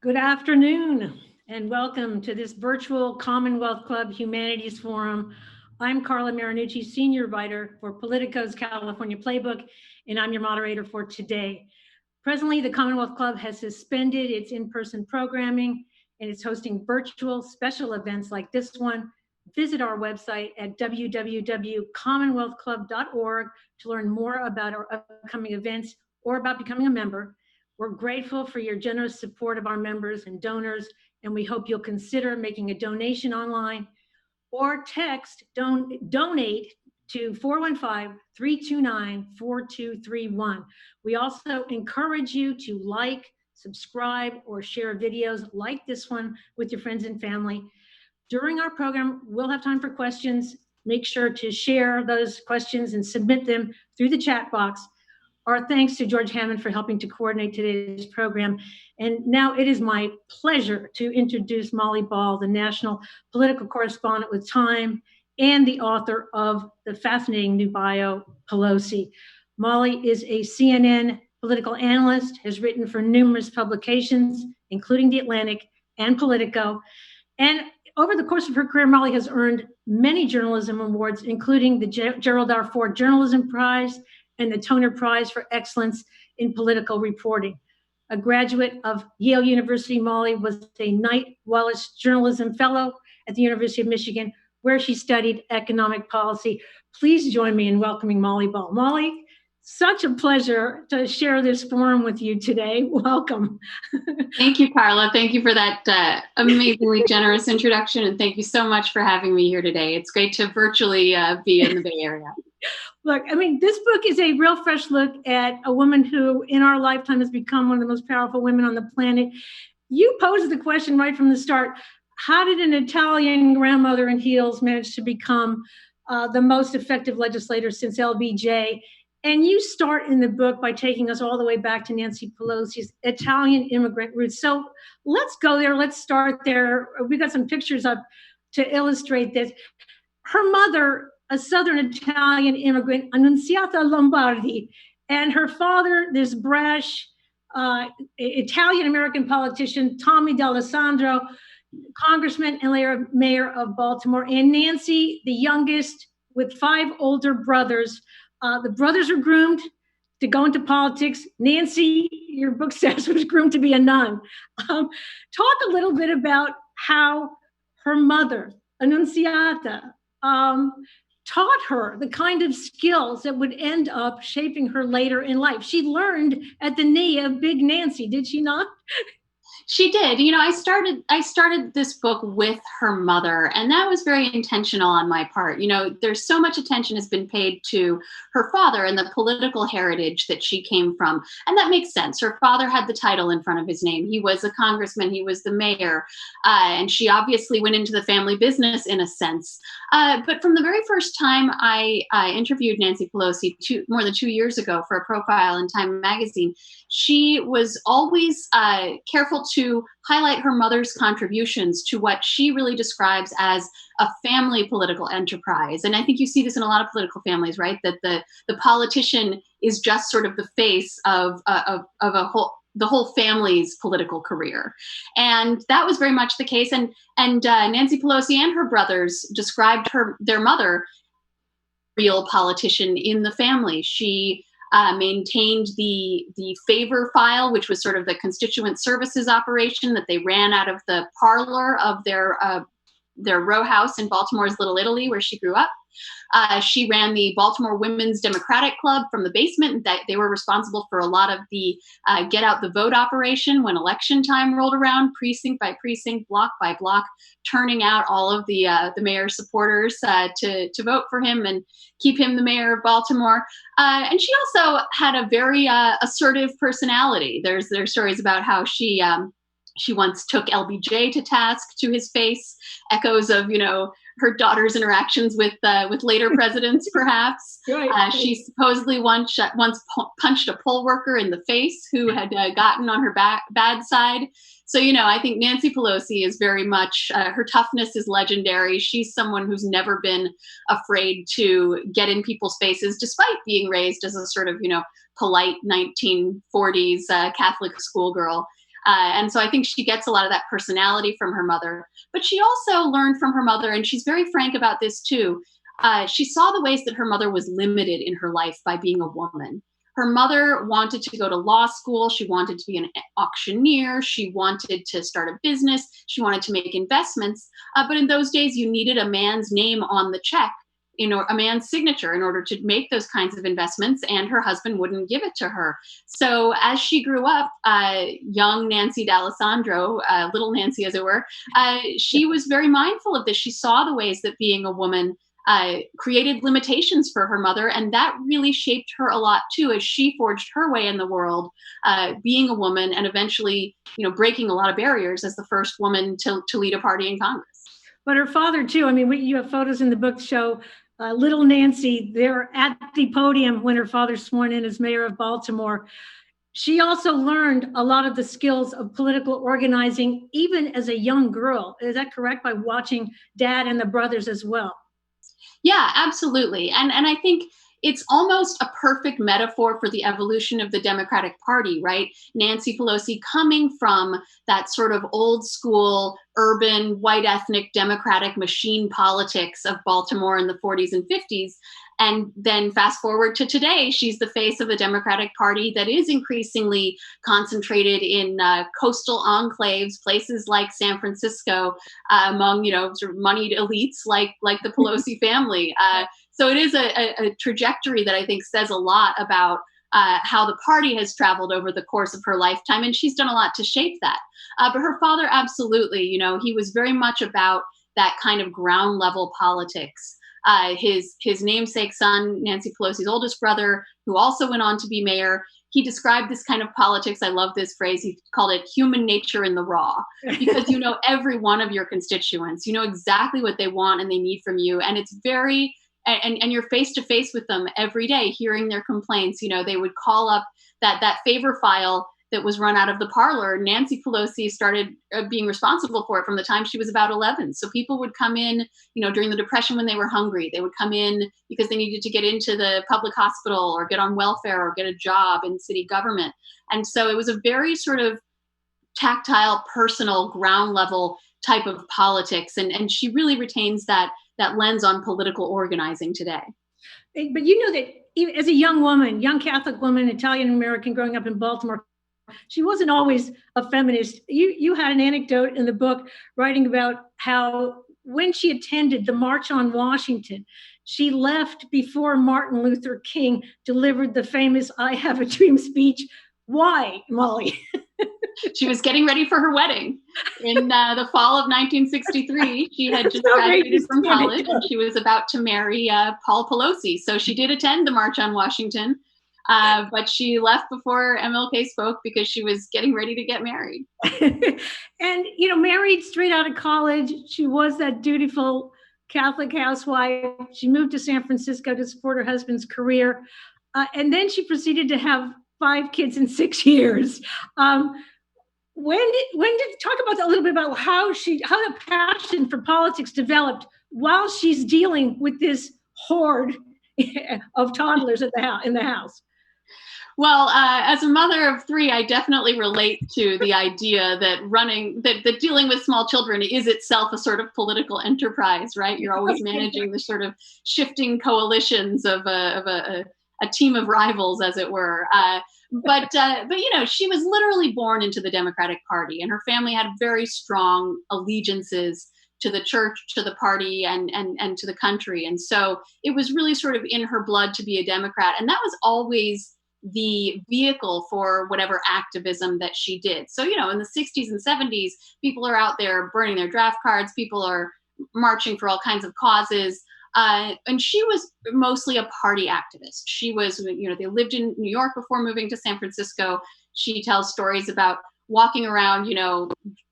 Good afternoon and welcome to this virtual Commonwealth Club Humanities Forum. I'm Carla Marinucci, Senior Writer for Politico's California Playbook, and I'm your moderator for today. Presently, the Commonwealth Club has suspended its in-person programming and is hosting virtual special events like this one. Visit our website at www.commonwealthclub.org to learn more about our upcoming events or about becoming a member. We're grateful for your generous support of our members and donors, and we hope you'll consider making a donation online or text donate to 415-329-4231. We also encourage you to like, subscribe, or share videos like this one with your friends and family. During our program, we'll have time for questions. Make sure to share those questions and submit them through the chat box. Our thanks to George Hammond for helping to coordinate today's program. And now it is my pleasure to introduce Molly Ball, the national political correspondent with Time and the author of the fascinating new bio, Pelosi. Molly is a CNN political analyst, has written for numerous publications, including The Atlantic and Politico. And over the course of her career, Molly has earned many journalism awards, including the Gerald R. Ford Journalism Prize and the Toner Prize for Excellence in Political Reporting. A graduate of Yale University, Molly was a Knight Wallace Journalism Fellow at the University of Michigan, where she studied economic policy. Please join me in welcoming Molly Ball. Molly, such a pleasure to share this forum with you today. Welcome. Thank you, Carla. Thank you for that amazingly generous introduction, and thank you so much for having me here today. It's great to virtually be in the Bay Area. Look, I mean, this book is a real fresh look at a woman who in our lifetime has become one of the most powerful women on the planet. You posed the question right from the start: how did an Italian grandmother in heels manage to become the most effective legislator since LBJ? And you start in the book by taking us all the way back to Nancy Pelosi's Italian immigrant roots. So let's go there. Let's start there. We got some pictures up to illustrate this. Her mother, a Southern Italian immigrant, Annunziata Lombardi, and her father, this brash Italian-American politician, Tommy D'Alessandro, congressman and later mayor of Baltimore, and Nancy, the youngest with 5 older brothers. The brothers were groomed to go into politics. Nancy, your book says, was groomed to be a nun. Talk a little bit about how her mother, Annunziata, taught her the kind of skills that would end up shaping her later in life. She learned at the knee of Big Nancy, did she not? She did. You know, I started this book with her mother, and that was very intentional on my part. You know, there's so much attention has been paid to her father and the political heritage that she came from. And that makes sense. Her father had the title in front of his name. He was a congressman. He was the mayor. And she obviously went into the family business in a sense. But from the very first time I interviewed Nancy Pelosi more than 2 years ago for a profile in Time magazine, she was always careful to highlight her mother's contributions to what she really describes as a family political enterprise. And I think you see this in a lot of political families, right? That the politician is just sort of the face of the whole family's political career. And that was very much the case. And Nancy Pelosi and her brothers described their mother, real politician in the family. She maintained the favor file, which was sort of the constituent services operation that they ran out of the parlor of their row house in Baltimore's Little Italy, where she grew up. She ran the Baltimore Women's Democratic Club from the basement. That they were responsible for a lot of the get out the vote operation when election time rolled around, precinct by precinct, block by block, turning out all of the mayor's supporters to vote for him and keep him the mayor of Baltimore. And she also had a very assertive personality. There's stories about how she once took LBJ to task to his face, echoes of, you know, her daughter's interactions with later presidents, perhaps. Right. She supposedly once punched a poll worker in the face who had gotten on her bad side. So, you know, I think Nancy Pelosi is very much, her toughness is legendary. She's someone who's never been afraid to get in people's faces, despite being raised as a sort of, you know, polite 1940s Catholic schoolgirl. And so I think she gets a lot of that personality from her mother. But she also learned from her mother, and she's very frank about this too. She saw the ways that her mother was limited in her life by being a woman. Her mother wanted to go to law school. She wanted to be an auctioneer. She wanted to start a business. She wanted to make investments. But in those days, you needed a man's name on the check, a man's signature in order to make those kinds of investments, and her husband wouldn't give it to her. So as she grew up, young Nancy D'Alessandro, little Nancy as it were, she was very mindful of this. She saw the ways that being a woman created limitations for her mother, and that really shaped her a lot too as she forged her way in the world, being a woman and eventually, breaking a lot of barriers as the first woman to lead a party in Congress. But her father too. I mean, you have photos in the book show little Nancy there at the podium when her father's sworn in as mayor of Baltimore. She also learned a lot of the skills of political organizing, even as a young girl. Is that correct? By watching Dad and the brothers as well. Yeah, absolutely. And I think it's almost a perfect metaphor for the evolution of the Democratic Party, right? Nancy Pelosi coming from that sort of old school, urban, white ethnic Democratic machine politics of Baltimore in the 40s and 50s. And then fast forward to today, she's the face of a Democratic Party that is increasingly concentrated in coastal enclaves, places like San Francisco, among sort of moneyed elites like the Pelosi family. So it is a trajectory that I think says a lot about how the party has traveled over the course of her lifetime, and she's done a lot to shape that. But her father, absolutely, he was very much about that kind of ground level politics. His namesake son, Nancy Pelosi's oldest brother, who also went on to be mayor, he described this kind of politics. I love this phrase. He called it human nature in the raw, because you know every one of your constituents. You know exactly what they want and they need from you. And it's very, and you're face to face with them every day, hearing their complaints. They would call up that favor file that was run out of the parlor. Nancy Pelosi started being responsible for it from the time she was about 11. So people would come in, during the Depression when they were hungry. They would come in because they needed to get into the public hospital or get on welfare or get a job in city government. And so it was a very sort of tactile, personal, ground level type of politics. And she really retains that lens on political organizing today. But that even as a young woman, young Catholic woman, Italian American growing up in Baltimore, she wasn't always a feminist. You had an anecdote in the book writing about how when she attended the March on Washington, she left before Martin Luther King delivered the famous "I Have a Dream" speech. Why, Molly? She was getting ready for her wedding in the fall of 1963. She had just graduated from college and she was about to marry Paul Pelosi. So she did attend the March on Washington. But she left before MLK spoke because she was getting ready to get married. And, married straight out of college. She was that dutiful Catholic housewife. She moved to San Francisco to support her husband's career. And then she proceeded to have 5 kids in 6 years. When did talk about that a little bit about how the passion for politics developed while she's dealing with this horde of toddlers in the house? Well, as a mother of 3, I definitely relate to the idea that dealing with small children is itself a sort of political enterprise, right? You're always managing the sort of shifting coalitions of a team of rivals, as it were. But she was literally born into the Democratic Party, and her family had very strong allegiances to the church, to the party, and to the country. And so it was really sort of in her blood to be a Democrat. And that was always the vehicle for whatever activism that she did. So, in the 60s and 70s, people are out there burning their draft cards. People are marching for all kinds of causes. And she was mostly a party activist. She was, they lived in New York before moving to San Francisco. She tells stories about walking around,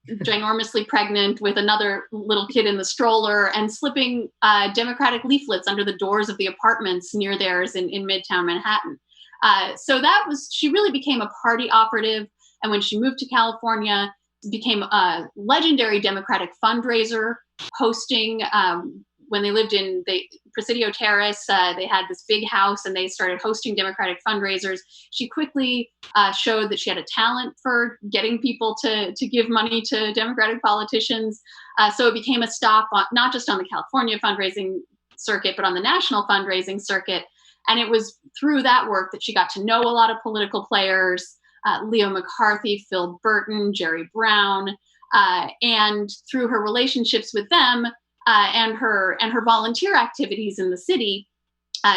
ginormously pregnant with another little kid in the stroller and slipping Democratic leaflets under the doors of the apartments near theirs in Midtown Manhattan. So she really became a party operative. And when she moved to California, became a legendary Democratic fundraiser, hosting when they lived in Presidio Terrace, they had this big house and they started hosting Democratic fundraisers. She quickly showed that she had a talent for getting people to give money to Democratic politicians. So it became a stop on, not just on the California fundraising circuit, but on the national fundraising circuit. And it was through that work that she got to know a lot of political players, Leo McCarthy, Phil Burton, Jerry Brown, and through her relationships with them and her volunteer activities in the city,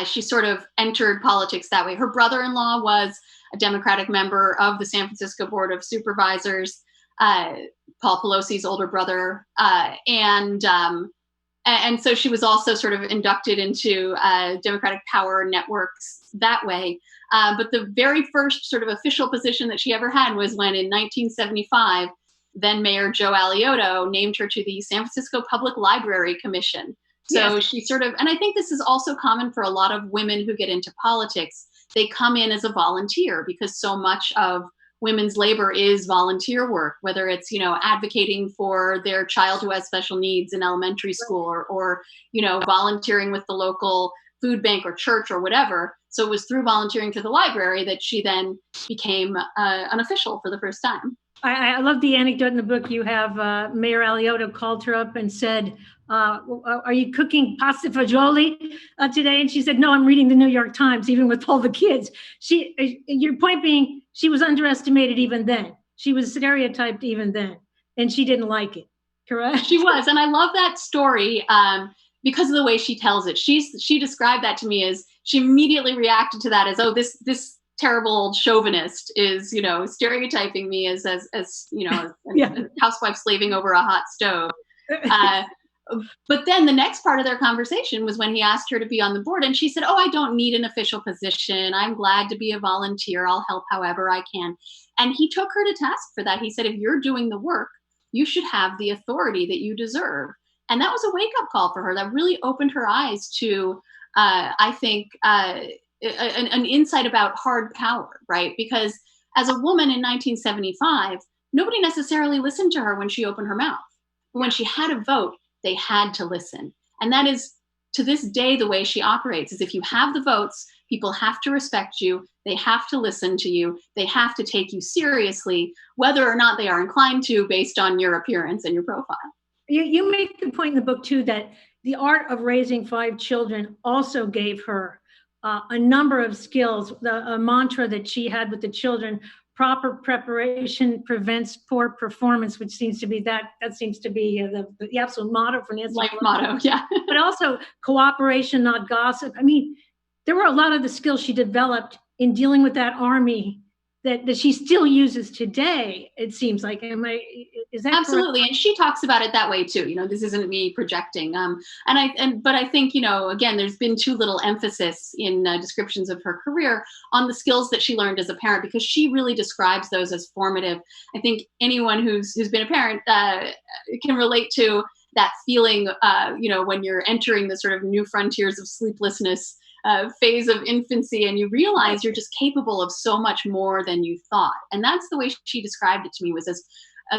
she sort of entered politics that way. Her brother-in-law was a Democratic member of the San Francisco Board of Supervisors, Paul Pelosi's older brother, and so she was also sort of inducted into Democratic power networks that way. But the very first sort of official position that she ever had was when in 1975, then Mayor Joe Alioto named her to the San Francisco Public Library Commission. So yes. She sort of, and I think this is also common for a lot of women who get into politics. They come in as a volunteer because so much of women's labor is volunteer work, whether it's, advocating for their child who has special needs in elementary school or volunteering with the local food bank or church or whatever. So it was through volunteering to the library that she then became an official for the first time. I love the anecdote in the book. You have Mayor Alioto called her up and said, are you cooking pasta fagioli today? And she said, no, I'm reading the New York Times, even with all the kids. Your point being, she was underestimated even then. She was stereotyped even then, and she didn't like it, correct? She was, and I love that story because of the way she tells it. She described that to me as, she immediately reacted to that as, oh, this terrible old chauvinist is, stereotyping me as a housewife slaving over a hot stove. But then the next part of their conversation was when he asked her to be on the board, and she said, oh, I don't need an official position. I'm glad to be a volunteer. I'll help however I can. And he took her to task for that. He said, if you're doing the work, you should have the authority that you deserve. And that was a wake-up call for her. That really opened her eyes to, I think, an insight about hard power, right? Because as a woman in 1975, nobody necessarily listened to her when she opened her mouth. But when she had a vote, they had to listen. And that is, to this day, the way she operates is if you have the votes, people have to respect you. They have to listen to you. They have to take you seriously, whether or not they are inclined to based on your appearance and your profile. You make the point in the book, too, that the art of raising 5 children also gave her a number of skills. A mantra that she had with the children: proper preparation prevents poor performance, which seems to be the absolute motto for Nancy. Life motto, yeah. But also cooperation, not gossip. I mean, there were a lot of the skills she developed in dealing with that army that she still uses today, it seems like. Is that absolutely correct? And she talks about it that way too. This isn't me projecting. But I think, again, there's been too little emphasis in descriptions of her career on the skills that she learned as a parent, because she really describes those as formative. I think anyone who's been a parent can relate to that feeling, when you're entering the sort of new frontiers of sleeplessness phase of infancy, and you realize you're just capable of so much more than you thought. And that's the way she described it to me, was as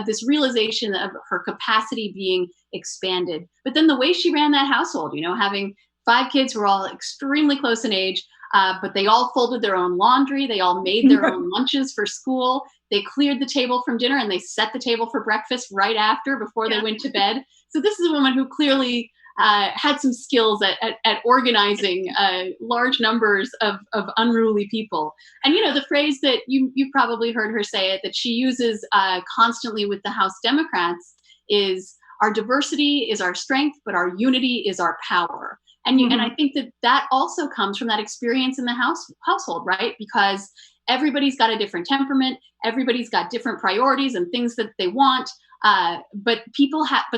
this realization of her capacity being expanded. But then the way she ran that household, having 5 kids who were all extremely close in age, but they all folded their own laundry. They all made their own lunches for school. They cleared the table from dinner, and they set the table for breakfast right after, before they went to bed. So this is a woman who clearly had some skills at organizing large numbers of unruly people. And, the phrase that you probably heard her say it, that she uses constantly with the House Democrats, is our diversity is our strength, but our unity is our power. And, and I think that also comes from that experience in the household, right? Because everybody's got a different temperament. Everybody's got different priorities and things that they want. But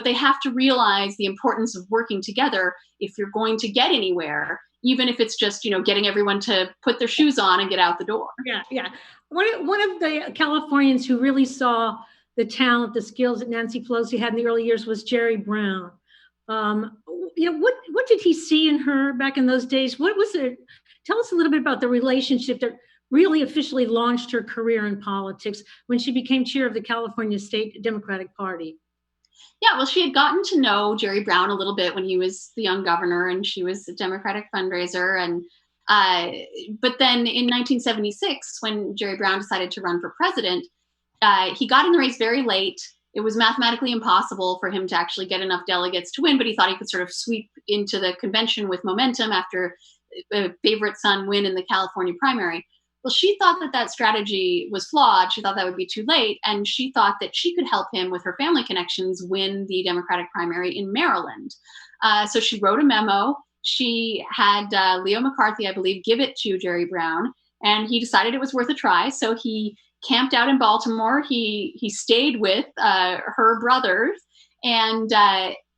they have to realize the importance of working together if you're going to get anywhere, even if it's just, getting everyone to put their shoes on and get out the door. Yeah. One of the Californians who really saw the talent, the skills that Nancy Pelosi had in the early years was Jerry Brown. What did he see in her back in those days? What was it? Tell us a little bit about the relationship that really officially launched her career in politics when she became chair of the California State Democratic Party. Yeah, well, she had gotten to know Jerry Brown a little bit when he was the young governor, and she was a Democratic fundraiser. And uh, but then in 1976, when Jerry Brown decided to run for president, he got in the race very late. It was mathematically impossible for him to actually get enough delegates to win, but he thought he could sort of sweep into the convention with momentum after a favorite son win in the California primary. Well, she thought that that strategy was flawed. She thought that would be too late. And she thought that she could help him with her family connections win the Democratic primary in Maryland. So she wrote a memo. She had Leo McCarthy, I believe, give it to Jerry Brown. And he decided it was worth a try. So he camped out in Baltimore. He stayed with her brothers, and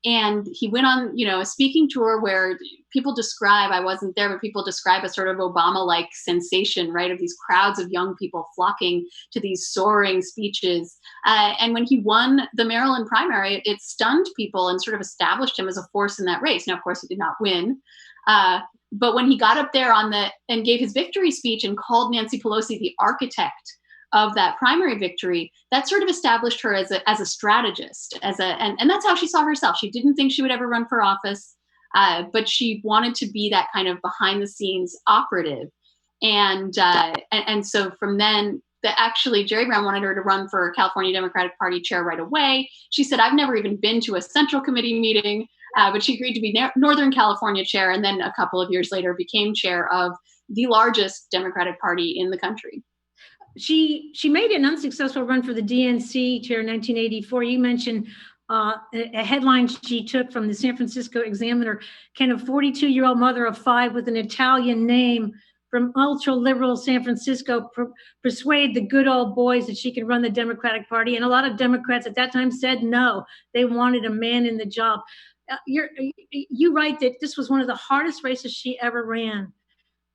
and he went on, a speaking tour where people describe, I wasn't there, but people describe a sort of Obama-like sensation, right, of these crowds of young people flocking to these soaring speeches. And when he won the Maryland primary, it stunned people and sort of established him as a force in that race. Now, of course, he did not win. But when he got up there and gave his victory speech and called Nancy Pelosi the architect of that primary victory, that sort of established her as a strategist, and that's how she saw herself. She didn't think she would ever run for office, but she wanted to be that kind of behind the scenes operative. And so from then, actually Jerry Brown wanted her to run for California Democratic Party chair right away. She said, "I've never even been to a Central Committee meeting," but she agreed to be Northern California chair, and then a couple of years later became chair of the largest Democratic Party in the country. She made an unsuccessful run for the DNC chair in 1984. You mentioned a headline she took from the San Francisco Examiner: "Can a 42-year-old mother of 5 with an Italian name from ultra-liberal San Francisco persuade the good old boys that she can run the Democratic Party?" And a lot of Democrats at that time said no. They wanted a man in the job. You write that this was one of the hardest races she ever ran.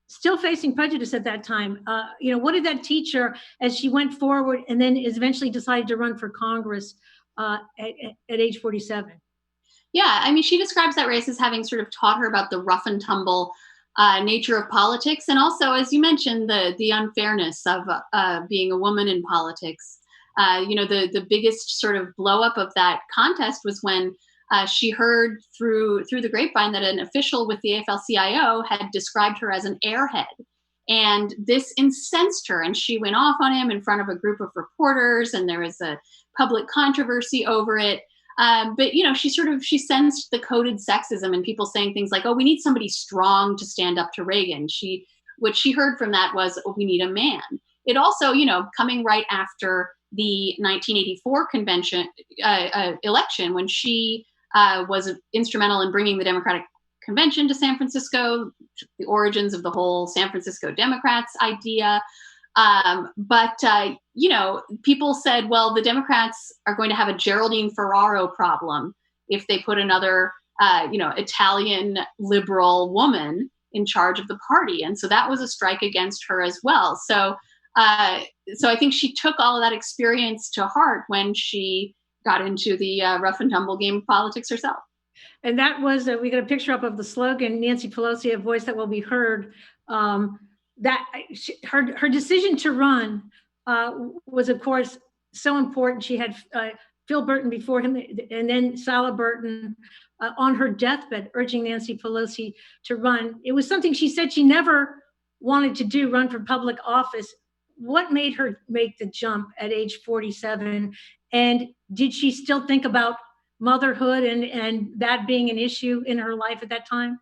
Still facing prejudice at that time. What did that teach her as she went forward and then eventually decided to run for Congress at age 47? Yeah, I mean, she describes that race as having sort of taught her about the rough and tumble nature of politics, and also, as you mentioned, the unfairness of being a woman in politics. The biggest sort of blow up of that contest was when she heard through the grapevine that an official with the AFL-CIO had described her as an airhead. And this incensed her, and she went off on him in front of a group of reporters, and there was a public controversy over it. But she sensed the coded sexism and people saying things like, "Oh, we need somebody strong to stand up to Reagan." What she heard from that was, "Oh, we need a man." It also, coming right after the 1984 convention election, when she was instrumental in bringing the Democratic Convention to San Francisco, the origins of the whole San Francisco Democrats idea. But people said, well, the Democrats are going to have a Geraldine Ferraro problem if they put another, Italian liberal woman in charge of the party. And so that was a strike against her as well. So I think she took all of that experience to heart when she got into the rough and tumble game of politics herself. And that was, we got a picture up of the slogan, "Nancy Pelosi, a voice that will be heard." Her decision to run was, of course, so important. She had Phil Burton before him, and then Sala Burton on her deathbed urging Nancy Pelosi to run. It was something she said she never wanted to do, run for public office. What made her make the jump at age 47? And did she still think about motherhood and that being an issue in her life at that time?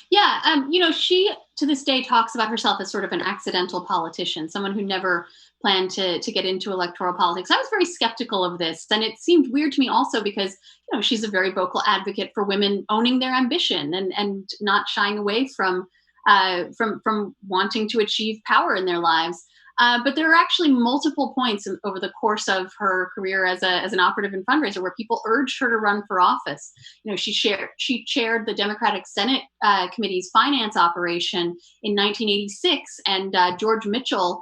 Yeah, she to this day talks about herself as sort of an accidental politician, someone who never planned to get into electoral politics. I was very skeptical of this, and it seemed weird to me also because she's a very vocal advocate for women owning their ambition and not shying away from wanting to achieve power in their lives. But there are actually multiple points over the course of her career as an operative and fundraiser where people urged her to run for office. She chaired the Democratic Senate Committee's finance operation in 1986, and George Mitchell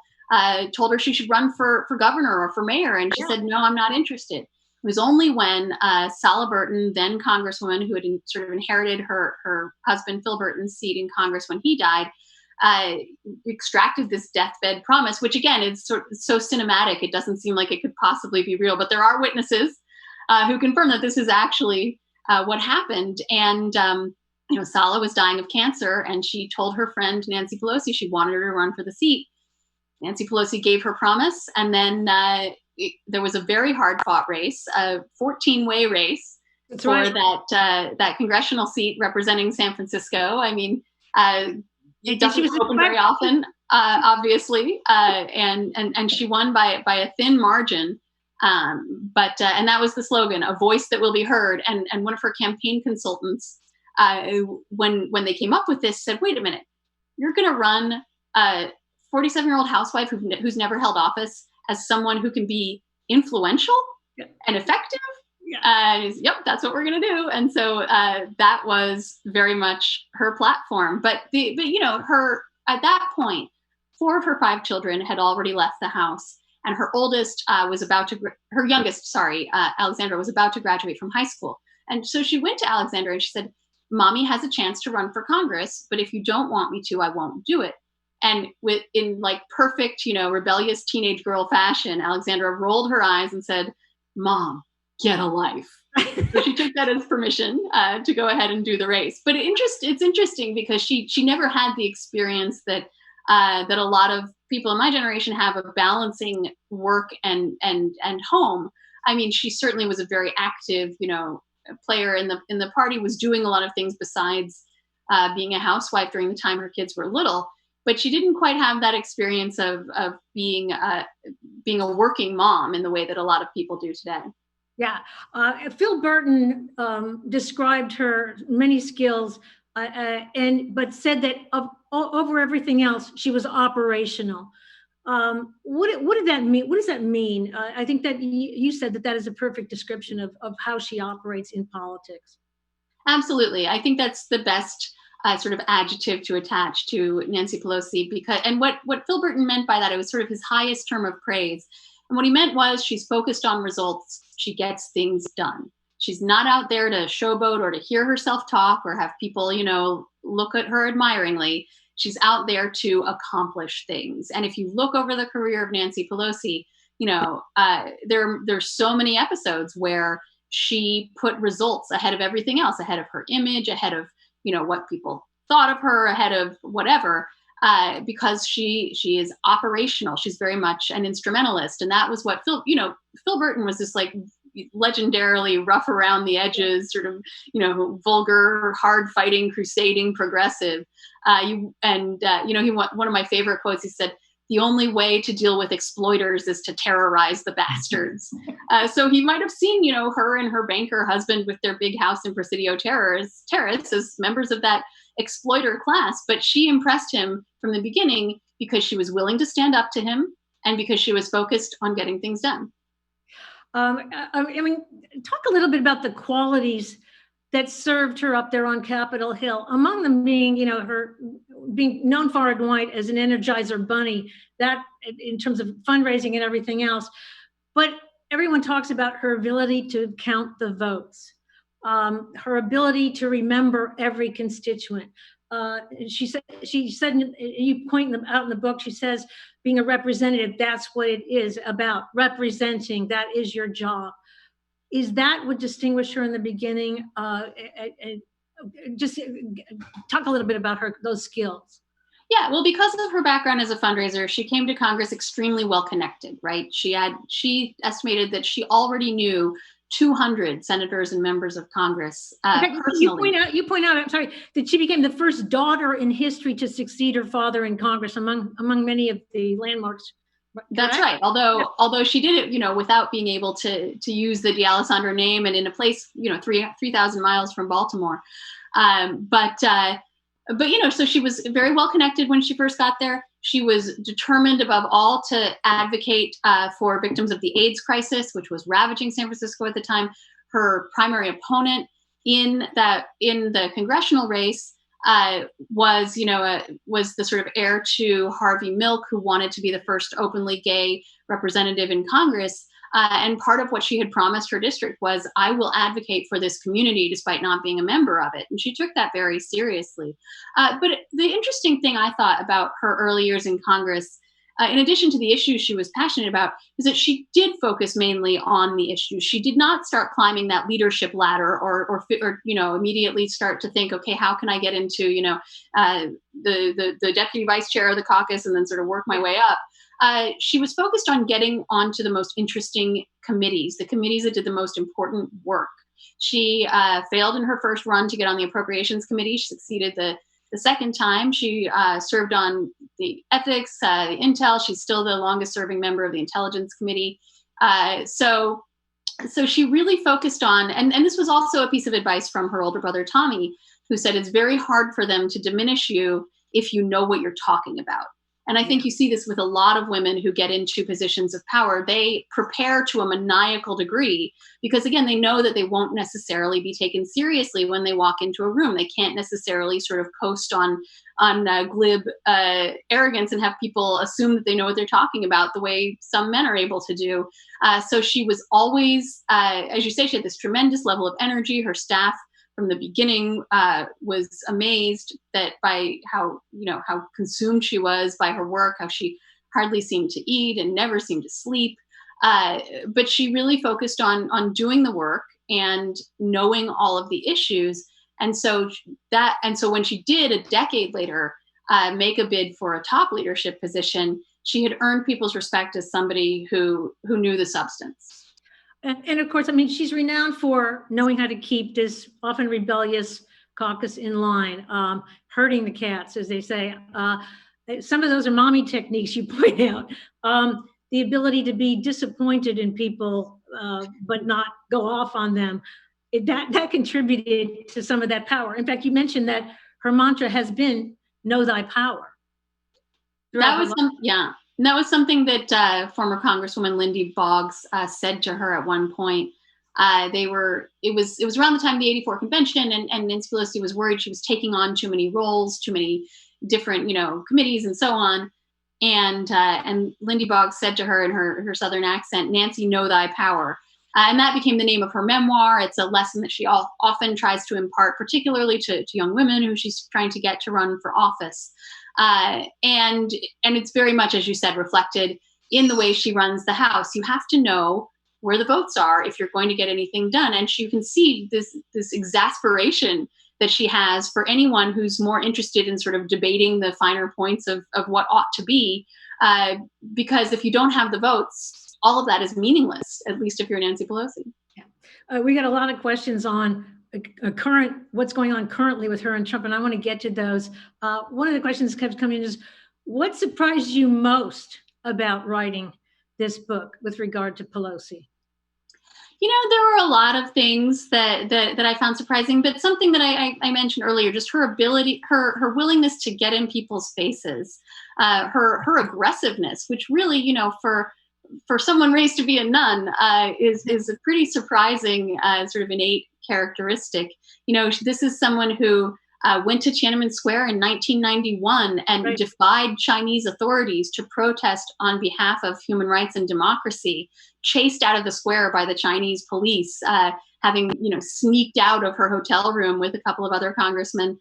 told her she should run for governor or for mayor, and she said, "No, I'm not interested." It was only when Sala Burton, then Congresswoman, who had sort of inherited her husband Phil Burton's seat in Congress when he died, extracted this deathbed promise, which again is so cinematic. It doesn't seem like it could possibly be real, but there are witnesses. who confirmed that this is actually what happened. And Sala was dying of cancer, and she told her friend Nancy Pelosi she wanted her to run for the seat. Nancy Pelosi gave her promise, and then there was a very hard-fought race, a 14-way race. That's for right. that congressional seat representing San Francisco. I mean, it doesn't happen very often, obviously, and she won by a thin margin. But that was the slogan: "A voice that will be heard." And one of her campaign consultants, when they came up with this, said, "Wait a minute, you're going to run a 47-year-old housewife who's never held office as someone who can be influential and effective?" Yep, that's what we're going to do. And so that was very much her platform. But her at that point, 4 of her 5 children had already left the house, and her youngest, Alexandra, was about to graduate from high school. And so she went to Alexandra and she said, "Mommy has a chance to run for Congress, but if you don't want me to, I won't do it." And in like perfect, rebellious teenage girl fashion, Alexandra rolled her eyes and said, "Mom, get a life." So she took that as permission to go ahead and do the race. But it's interesting because she never had the experience that a lot of people in my generation have of balancing work and home. I mean, she certainly was a very active, player in the party, was doing a lot of things besides being a housewife during the time her kids were little. But she didn't quite have that experience of being a working mom in the way that a lot of people do today. Yeah. Phil Burton described her many skills but said that over everything else, she was operational. What did that mean? What does that mean? I think that you said that is a perfect description of how she operates in politics. Absolutely. I think that's the best sort of adjective to attach to Nancy Pelosi, and what Phil Burton meant by that, it was sort of his highest term of praise. And what he meant was she's focused on results. She gets things done. She's not out there to showboat or to hear herself talk or have people, look at her admiringly. She's out there to accomplish things. And if you look over the career of Nancy Pelosi, there's so many episodes where she put results ahead of everything else, ahead of her image, ahead of, what people thought of her, ahead of whatever. Because she is operational. She's very much an instrumentalist. And that was what Phil Burton was, this like legendarily rough around the edges, sort of, vulgar, hard fighting, crusading progressive. One of my favorite quotes, he said, "The only way to deal with exploiters is to terrorize the bastards." So he might have seen, her and her banker husband with their big house in Presidio Terrace as members of that exploiter class, but she impressed him from the beginning because she was willing to stand up to him and because she was focused on getting things done. I mean, talk a little bit about the qualities that served her up there on Capitol Hill. Among them being, her being known far and wide as an Energizer bunny, that in terms of fundraising and everything else. But everyone talks about her ability to count the votes. Her ability to remember every constituent. She said, you point them out in the book, she says, being a representative, that's what it is about, representing, that is your job. Is that what distinguished her in the beginning? Just talk a little bit about those skills. Yeah, well, because of her background as a fundraiser, she came to Congress extremely well connected, right? She estimated that she already knew 200 senators and members of Congress personally. You point out, I'm sorry, that she became the first daughter in history to succeed her father in Congress among many of the landmarks. That's right. Although she did it, without being able to use the D'Alessandro name and in a place, 3,000 miles from Baltimore. But so she was very well connected when she first got there. She was determined above all to advocate for victims of the AIDS crisis, which was ravaging San Francisco at the time. Her primary opponent in the congressional race was the sort of heir to Harvey Milk, who wanted to be the first openly gay representative in Congress. And part of what she had promised her district was, I will advocate for this community despite not being a member of it. And she took that very seriously. But the interesting thing I thought about her early years in Congress, in addition to the issues she was passionate about, is that she did focus mainly on the issues. She did not start climbing that leadership ladder or immediately start to think, okay, how can I get into, the deputy vice chair of the caucus and then sort of work my way up. She was focused on getting onto the most interesting committees, the committees that did the most important work. She failed in her first run to get on the Appropriations Committee. She succeeded the second time. She served on the Ethics, the Intel. She's still the longest serving member of the Intelligence Committee. So she really focused on, and this was also a piece of advice from her older brother, Tommy, who said it's very hard for them to diminish you if you know what you're talking about. And I think you see this with a lot of women who get into positions of power. They prepare to a maniacal degree because, again, they know that they won't necessarily be taken seriously when they walk into a room. They can't necessarily sort of coast on glib arrogance and have people assume that they know what they're talking about the way some men are able to do. So she was always, as you say, she had this tremendous level of energy. Her staff from the beginning was amazed that by how consumed she was by her work, how she hardly seemed to eat and never seemed to sleep. But she really focused on doing the work and knowing all of the issues. And so when she did a decade later make a bid for a top leadership position, she had earned people's respect as somebody who knew the substance. And of course, I mean, she's renowned for knowing how to keep this often rebellious caucus in line, herding the cats, as they say. Some of those are mommy techniques you point out. The ability to be disappointed in people, but not go off on them. That contributed to some of that power. In fact, you mentioned that her mantra has been "Know thy power." That was something that former Congresswoman Lindy Boggs said to her at one point. It was around the time of the '84 convention, and Nancy Pelosi was worried she was taking on too many roles, too many different committees and so on. And Lindy Boggs said to her in her Southern accent, "Nancy, know thy power." And that became the name of her memoir. It's a lesson that she often tries to impart, particularly to young women who she's trying to get to run for office. And it's very much, as you said, reflected in the way she runs the House. You have to know where the votes are if you're going to get anything done. And you can see this exasperation that she has for anyone who's more interested in sort of debating the finer points of what ought to be. Because if you don't have the votes, all of that is meaningless, at least if you're Nancy Pelosi. Yeah. We got a lot of questions on what's going on currently with her and Trump, and I want to get to those. One of the questions that kept coming in is, what surprised you most about writing this book with regard to Pelosi? There were a lot of things that I found surprising, but something that I mentioned earlier, just her ability, her willingness to get in people's faces, her aggressiveness, which really, for someone raised to be a nun, is a pretty surprising sort of innate characteristic. This is someone who went to Tiananmen Square in 1991 and Right. defied Chinese authorities to protest on behalf of human rights and democracy, chased out of the square by the Chinese police, having sneaked out of her hotel room with a couple of other congressmen,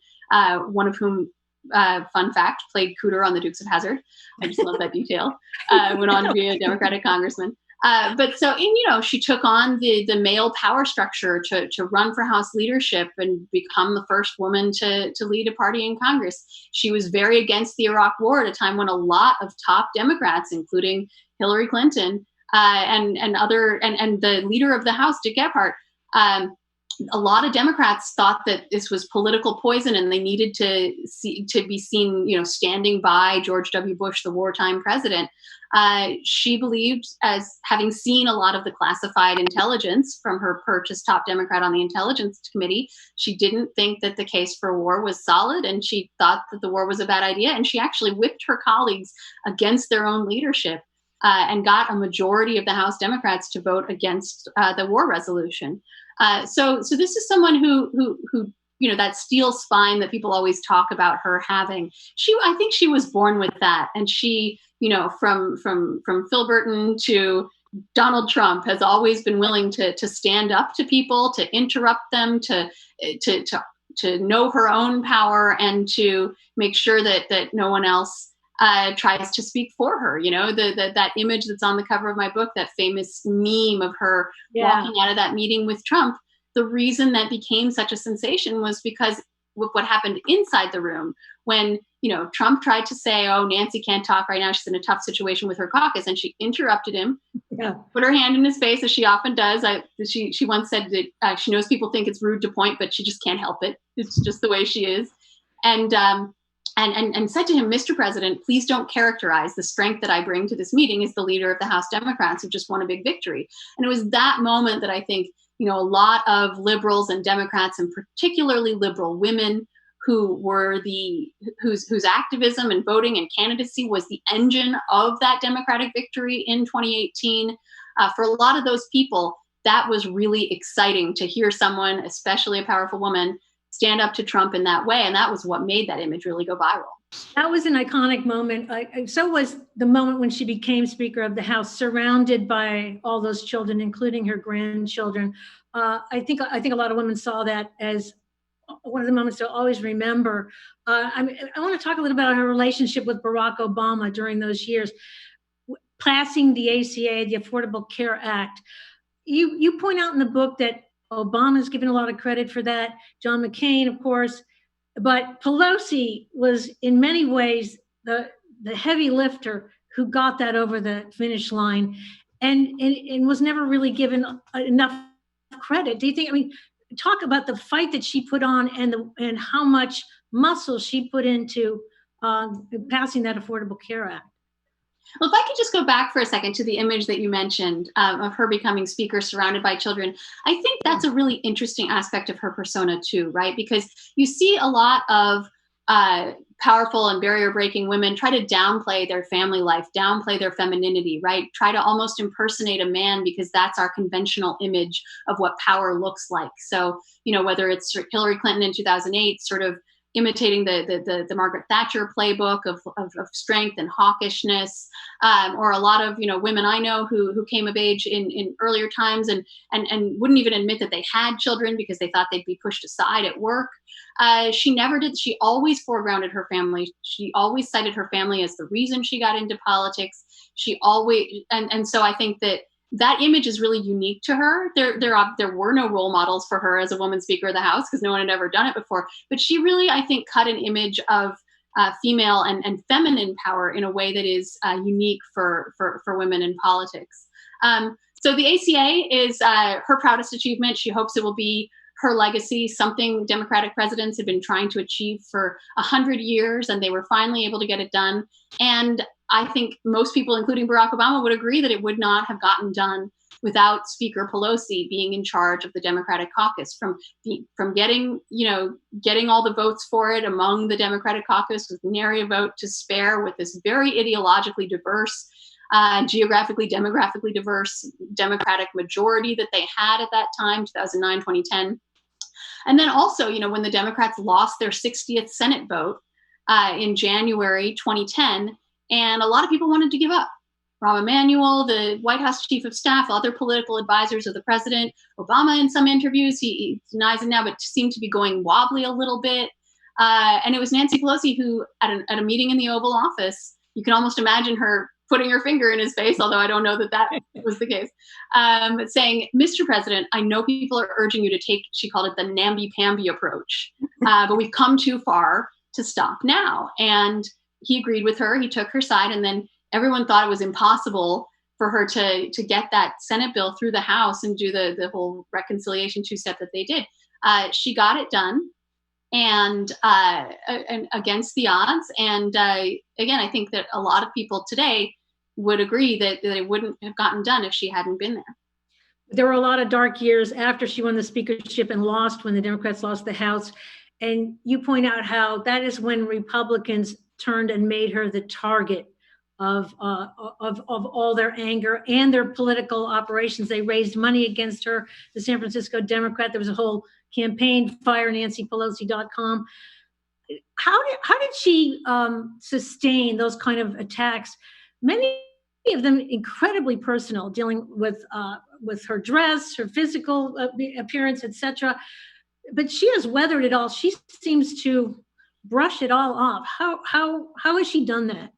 one of whom, fun fact, played Cooter on the Dukes of Hazzard. I just love that detail. Went on to be a Democratic congressman. She took on the male power structure to run for House leadership and become the first woman to lead a party in Congress. She was very against the Iraq War at a time when a lot of top Democrats, including Hillary Clinton and the leader of the House, Dick Gephardt, a lot of Democrats thought that this was political poison and they needed to be seen, standing by George W. Bush, the wartime president. She believed, as having seen a lot of the classified intelligence from her perch as top Democrat on the Intelligence Committee, she didn't think that the case for war was solid, and she thought that the war was a bad idea. And she actually whipped her colleagues against their own leadership and got a majority of the House Democrats to vote against the war resolution. So this is someone who that steel spine that people always talk about her having. I think she was born with that, and she, from Phil Burton to Donald Trump, has always been willing to stand up to people, to interrupt them, to know her own power, and to make sure that no one else tries to speak for her. You know, that image that's on the cover of my book, that famous meme of her walking out of that meeting with Trump. The reason that became such a sensation was because with what happened inside the room when, you know, Trump tried to say, oh, Nancy can't talk right now, she's in a tough situation with her caucus, and she interrupted him, put her hand in his face, as she often does. She once said that she knows people think it's rude to point, but she just can't help it. It's just the way she is. And said to him, Mr. President, please don't characterize the strength that I bring to this meeting as the leader of the House Democrats who just won a big victory. And it was that moment that I think, you know, a lot of liberals and Democrats, and particularly liberal women, who were whose activism and voting and candidacy was the engine of that Democratic victory in 2018. For a lot of those people, that was really exciting to hear someone, especially a powerful woman, stand up to Trump in that way. And that was what made that image really go viral. That was an iconic moment. So was the moment when she became Speaker of the House, surrounded by all those children, including her grandchildren. I think a lot of women saw that as one of the moments to always remember. I want to talk a little about her relationship with Barack Obama during those years, passing the ACA, the Affordable Care Act. You point out in the book that Obama's given a lot of credit for that, John McCain, of course, but Pelosi was in many ways the heavy lifter who got that over the finish line, and was never really given enough credit. Do you think, I mean, talk about the fight that she put on and how much muscle she put into passing that Affordable Care Act. Well, if I could just go back for a second to the image that you mentioned of her becoming speaker surrounded by children, I think that's a really interesting aspect of her persona too, right? Because you see a lot of powerful and barrier-breaking women try to downplay their family life, downplay their femininity, right? Try to almost impersonate a man because that's our conventional image of what power looks like. So, you know, whether it's Hillary Clinton in 2008, sort of imitating the Margaret Thatcher playbook of strength and hawkishness, or a lot of, you know, women I know who came of age in earlier times and wouldn't even admit that they had children because they thought they'd be pushed aside at work. She never did. She always foregrounded her family. She always cited her family as the reason she got into politics. She always, and so I think that image is really unique to her. There were no role models for her as a woman Speaker of the House because no one had ever done it before. But she really, I think, cut an image of female and feminine power in a way that is unique for women in politics. So the ACA is her proudest achievement. She hopes it will be her legacy, something Democratic presidents have been trying to achieve for 100 years, and they were finally able to get it done. And I think most people, including Barack Obama, would agree that it would not have gotten done without Speaker Pelosi being in charge of the Democratic caucus, from getting all the votes for it among the Democratic caucus with nary a vote to spare, with this very ideologically diverse, geographically, demographically diverse Democratic majority that they had at that time, 2009, 2010. And then also, you know, when the Democrats lost their 60th Senate vote in January 2010, and a lot of people wanted to give up. Rahm Emanuel, the White House chief of staff, other political advisors of the president, Obama in some interviews, he denies it now, but seemed to be going wobbly a little bit. And it was Nancy Pelosi who, at a meeting in the Oval Office, you can almost imagine her putting her finger in his face, although I don't know that was the case, saying, Mr. President, I know people are urging you to take, she called it the namby-pamby approach, but we've come too far to stop now. And he agreed with her, he took her side, and then everyone thought it was impossible for her to get that Senate bill through the House and do the whole reconciliation two-step that they did. She got it done, and against the odds. And again, I think that a lot of people today would agree that it wouldn't have gotten done if she hadn't been there. There were a lot of dark years after she won the speakership and lost when the Democrats lost the House. And you point out how that is when Republicans turned and made her the target of all their anger and their political operations. They raised money against her, the San Francisco Democrat. There was a whole campaign, FireNancyPelosi.com. How did she sustain those kind of attacks? Many of them incredibly personal, dealing with her dress, her physical appearance, etc. But she has weathered it all. She seems to brush it all off. How has she done that?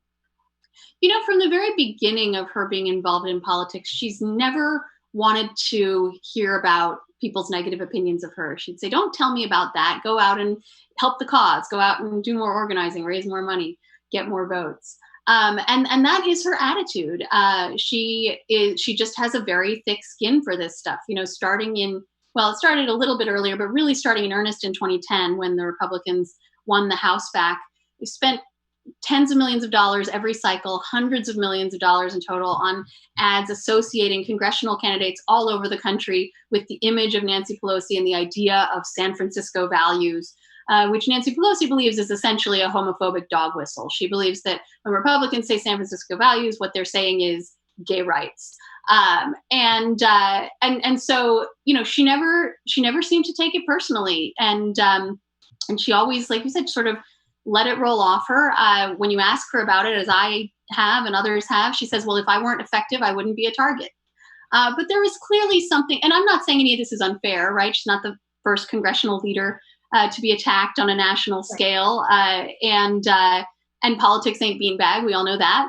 From the very beginning of her being involved in politics, she's never wanted to hear about people's negative opinions of her. She'd say, don't tell me about that. Go out and help the cause. Go out and do more organizing, raise more money, get more votes. And that is her attitude. She just has a very thick skin for this stuff. It started a little bit earlier, but really starting in earnest in 2010 when the Republicans won the House back. They spent tens of millions of dollars every cycle, hundreds of millions of dollars in total on ads associating congressional candidates all over the country with the image of Nancy Pelosi and the idea of San Francisco values, which Nancy Pelosi believes is essentially a homophobic dog whistle. She believes that when Republicans say San Francisco values, what they're saying is gay rights. And so, she never seemed to take it personally. And she always, like you said, sort of let it roll off her. When you ask her about it, as I have and others have, she says, well, if I weren't effective, I wouldn't be a target. But there is clearly something, and I'm not saying any of this is unfair, right? She's not the first congressional leader to be attacked on a national scale. And politics ain't beanbag. We all know that.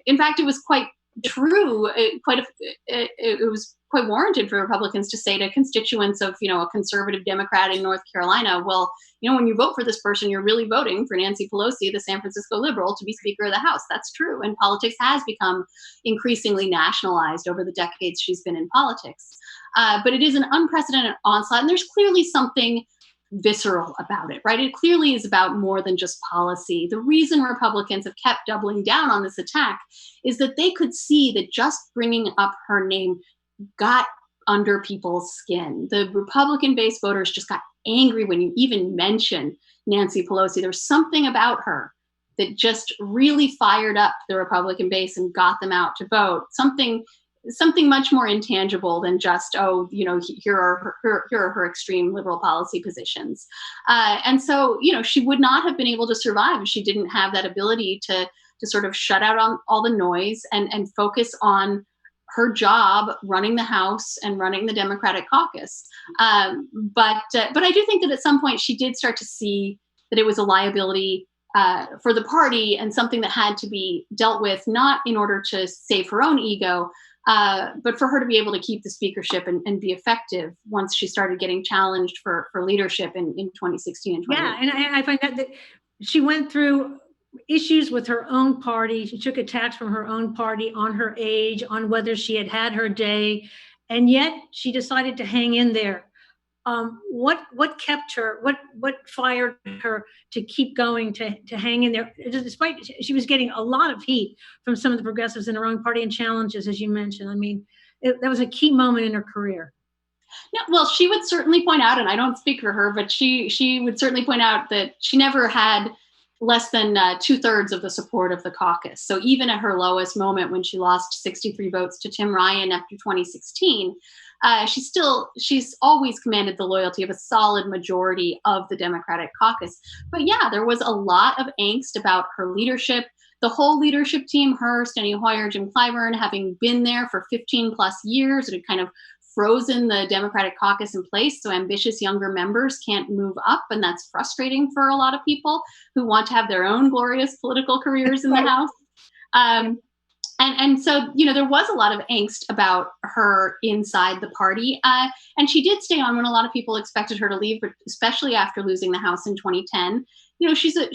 In fact, it was quite true. It was quite warranted for Republicans to say to constituents of, a conservative Democrat in North Carolina, well, when you vote for this person, you're really voting for Nancy Pelosi, the San Francisco liberal, to be Speaker of the House. That's true. And politics has become increasingly nationalized over the decades she's been in politics. But it is an unprecedented onslaught. And there's clearly something visceral about it, right? It clearly is about more than just policy. The reason Republicans have kept doubling down on this attack is that they could see that just bringing up her name got under people's skin. The Republican-based voters just got angry when you even mention Nancy Pelosi. There's something about her that just really fired up the Republican base and got them out to vote. Something much more intangible than just, here are her extreme liberal policy positions. And so, she would not have been able to survive if she didn't have that ability to sort of shut out on all the noise and focus on her job running the House and running the Democratic caucus. But I do think that at some point she did start to see that it was a liability for the party and something that had to be dealt with, not in order to save her own ego, but for her to be able to keep the speakership and be effective once she started getting challenged for leadership in 2016 and 2018. Yeah, and I find that she went through issues with her own party. She took attacks from her own party on her age, on whether she had her day, and yet she decided to hang in there. What kept her? What fired her to keep going, to hang in there, despite she was getting a lot of heat from some of the progressives in her own party and challenges, as you mentioned. I mean, that was a key moment in her career. No, well, she would certainly point out, and I don't speak for her, but she would certainly point out that she never had less than 2/3 of the support of the caucus. So even at her lowest moment, when she lost 63 votes to Tim Ryan after 2016, she's always commanded the loyalty of a solid majority of the Democratic caucus. But yeah, there was a lot of angst about her leadership. The whole leadership team, her, Steny Hoyer, Jim Clyburn, having been there for 15 plus years, it had kind of frozen the Democratic caucus in place, so ambitious younger members can't move up, and that's frustrating for a lot of people who want to have their own glorious political careers in the House. And so, there was a lot of angst about her inside the party, and she did stay on when a lot of people expected her to leave, but especially after losing the House in 2010.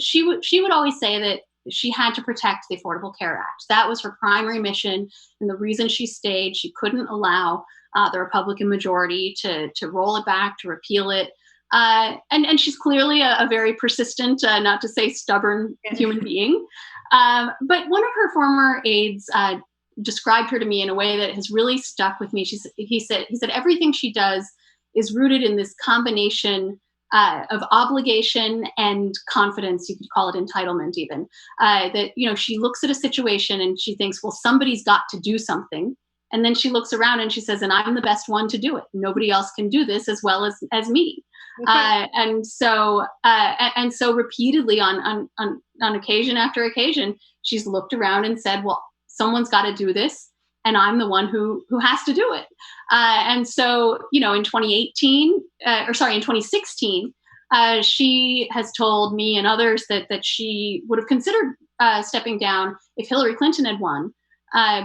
She would always say that she had to protect the Affordable Care Act. That was her primary mission, and the reason she stayed. She couldn't allow the Republican majority to roll it back, to repeal it. And she's clearly a very persistent, not to say stubborn human being. But one of her former aides described her to me in a way that has really stuck with me. He said everything she does is rooted in this combination of obligation and confidence. You could call it entitlement even. That, she looks at a situation and she thinks, well, somebody's got to do something. And then she looks around and she says, and I'm the best one to do it. Nobody else can do this as well as me. Okay. And so repeatedly on occasion after occasion, she's looked around and said, well, someone's got to do this, and I'm the one who has to do it. And so, in 2016, she has told me and others that she would have considered stepping down if Hillary Clinton had won,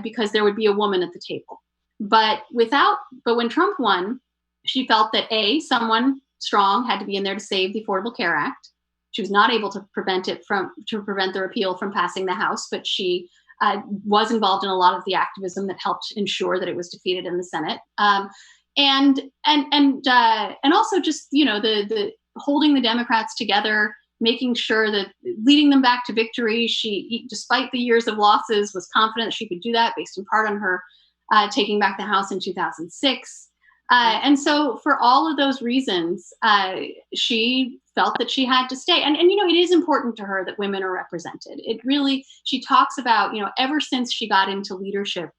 because there would be a woman at the table. But when Trump won, she felt that someone strong had to be in there to save the Affordable Care Act. She was not able to prevent the repeal from passing the House, but she was involved in a lot of the activism that helped ensure that it was defeated in the Senate. And also just, the holding the Democrats together, making sure that leading them back to victory. She, despite the years of losses, was confident she could do that based in part on her taking back the House in 2006. And so for all of those reasons, she felt that she had to stay. And it is important to her that women are represented. She talks about, ever since she got into leadership,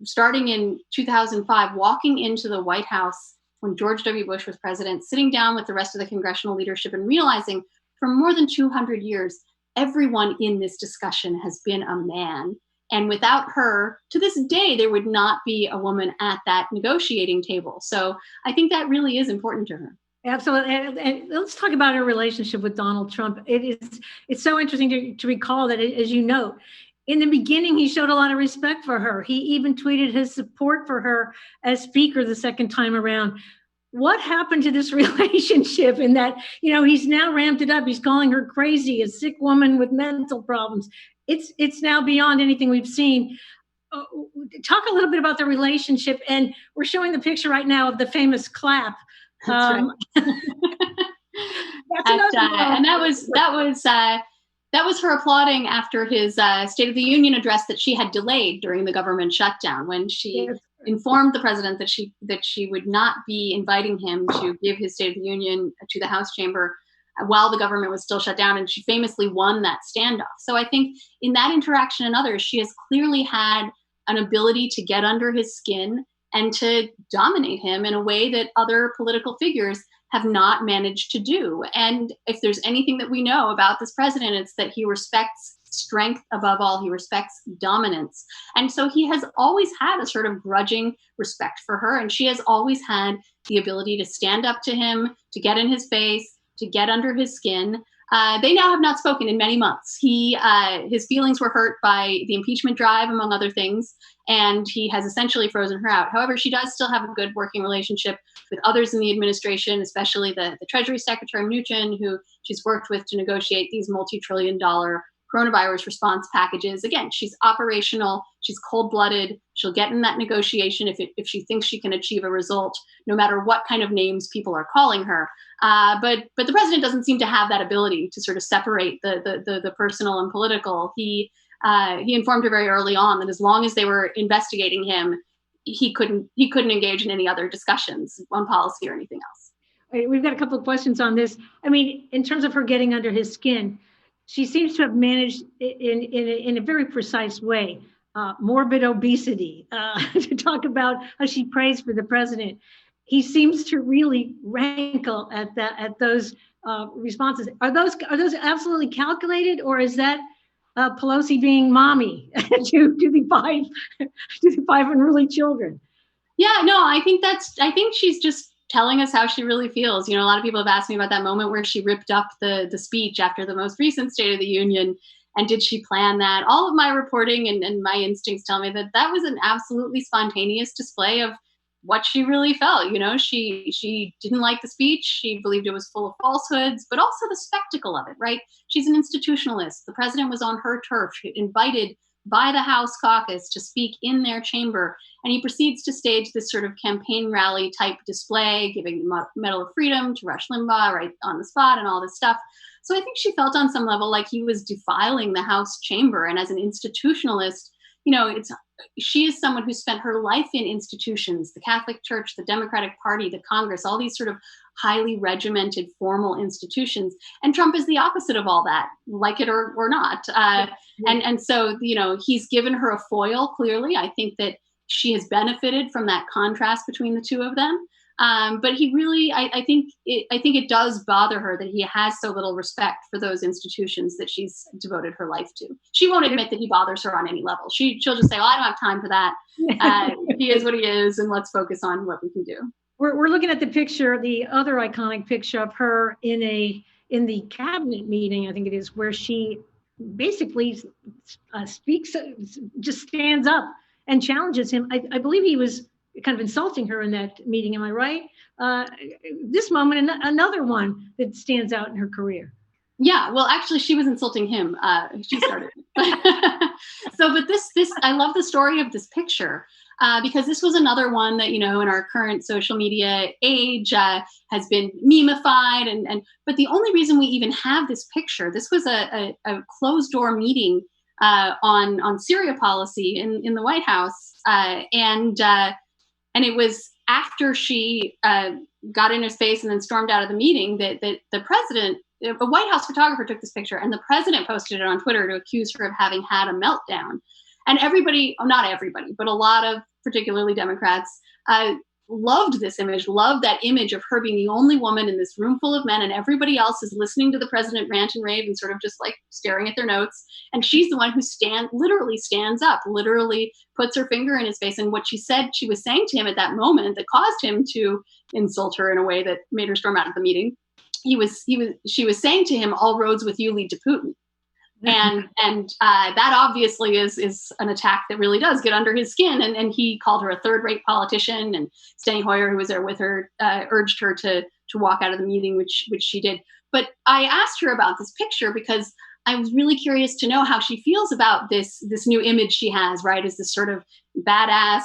starting in 2005, walking into the White House when George W. Bush was president, sitting down with the rest of the congressional leadership and realizing for more than 200 years, everyone in this discussion has been a man. And without her, to this day, there would not be a woman at that negotiating table. So I think that really is important to her. Absolutely. And let's talk about her relationship with Donald Trump. It's so interesting to recall that, as you note, in the beginning, he showed a lot of respect for her. He even tweeted his support for her as speaker the second time around. What happened to this relationship in that, he's now ramped it up. He's calling her crazy, a sick woman with mental problems. It's now beyond anything we've seen. Talk a little bit about the relationship. And we're showing the picture right now of the famous clap. That's right. And that was her applauding after his State of the Union address that she had delayed during the government shutdown, when she informed the president that she would not be inviting him to give his State of the Union to the House chamber while the government was still shut down. And she famously won that standoff. So I think in that interaction and others, she has clearly had an ability to get under his skin and to dominate him in a way that other political figures have not managed to do. And if there's anything that we know about this president, it's that he respects strength above all. He respects dominance. And so he has always had a sort of grudging respect for her. And she has always had the ability to stand up to him, to get in his face, to get under his skin. They now have not spoken in many months. His feelings were hurt by the impeachment drive, among other things, and he has essentially frozen her out. However, she does still have a good working relationship with others in the administration, especially the Treasury Secretary Mnuchin, who she's worked with to negotiate these multi-trillion-dollar coronavirus response packages. Again, she's operational, she's cold-blooded, she'll get in that negotiation if she thinks she can achieve a result, no matter what kind of names people are calling her. But the president doesn't seem to have that ability to sort of separate the personal and political. He informed her very early on that as long as they were investigating him, he couldn't engage in any other discussions on policy or anything else. We've got a couple of questions on this. I mean, in terms of her getting under his skin, she seems to have managed in a very precise way, morbid obesity, to talk about how she prays for the president. He seems to really rankle at those responses. Are those absolutely calculated, or is that Pelosi being mommy to the five unruly children? Yeah, no, I think she's just telling us how she really feels. A lot of people have asked me about that moment where she ripped up the speech after the most recent State of the Union. And did she plan that? All of my reporting and my instincts tell me that was an absolutely spontaneous display of what she really felt. She didn't like the speech. She believed it was full of falsehoods, but also the spectacle of it, right? She's an institutionalist. The president was on her turf, invited by the House caucus to speak in their chamber. And he proceeds to stage this sort of campaign rally type display, giving the Medal of Freedom to Rush Limbaugh right on the spot and all this stuff. So I think she felt on some level like he was defiling the House chamber. And as an institutionalist, she is someone who spent her life in institutions, the Catholic Church, the Democratic Party, the Congress, all these sort of highly regimented formal institutions. And Trump is the opposite of all that, like it or not. And so, he's given her a foil, clearly. I think that she has benefited from that contrast between the two of them. But he really, I think it does bother her that he has so little respect for those institutions that she's devoted her life to. She won't admit that he bothers her on any level. She'll just say, "Well, I don't have time for that. He is what he is, and let's focus on what we can do." We're looking at the picture, the other iconic picture of her in the cabinet meeting, I think it is, where she basically speaks, just stands up and challenges him. I believe he was kind of insulting her in that meeting. Am I right? This moment, another one that stands out in her career. Yeah, well, actually, she was insulting him. She started. But this, I love the story of this picture because this was another one that, in our current social media age has been memeified. But the only reason we even have this picture, this was a closed door meeting on Syria policy in the White House. And it was after she got in his face and then stormed out of the meeting that the president, a White House photographer, took this picture, and the president posted it on Twitter to accuse her of having had a meltdown. And everybody, not everybody, but a lot of particularly Democrats loved this image, loved that image of her being the only woman in this room full of men, and everybody else is listening to the president rant and rave and sort of just like staring at their notes. And she's the one who literally stands up, literally puts her finger in his face. And what she said she was saying to him at that moment that caused him to insult her in a way that made her storm out of the meeting, she was saying to him, "All roads with you lead to Putin." And that obviously is an attack that really does get under his skin. And he called her a third-rate politician. And Steny Hoyer, who was there with her, urged her to walk out of the meeting, which she did. But I asked her about this picture because I was really curious to know how she feels about this new image she has, right, as this sort of badass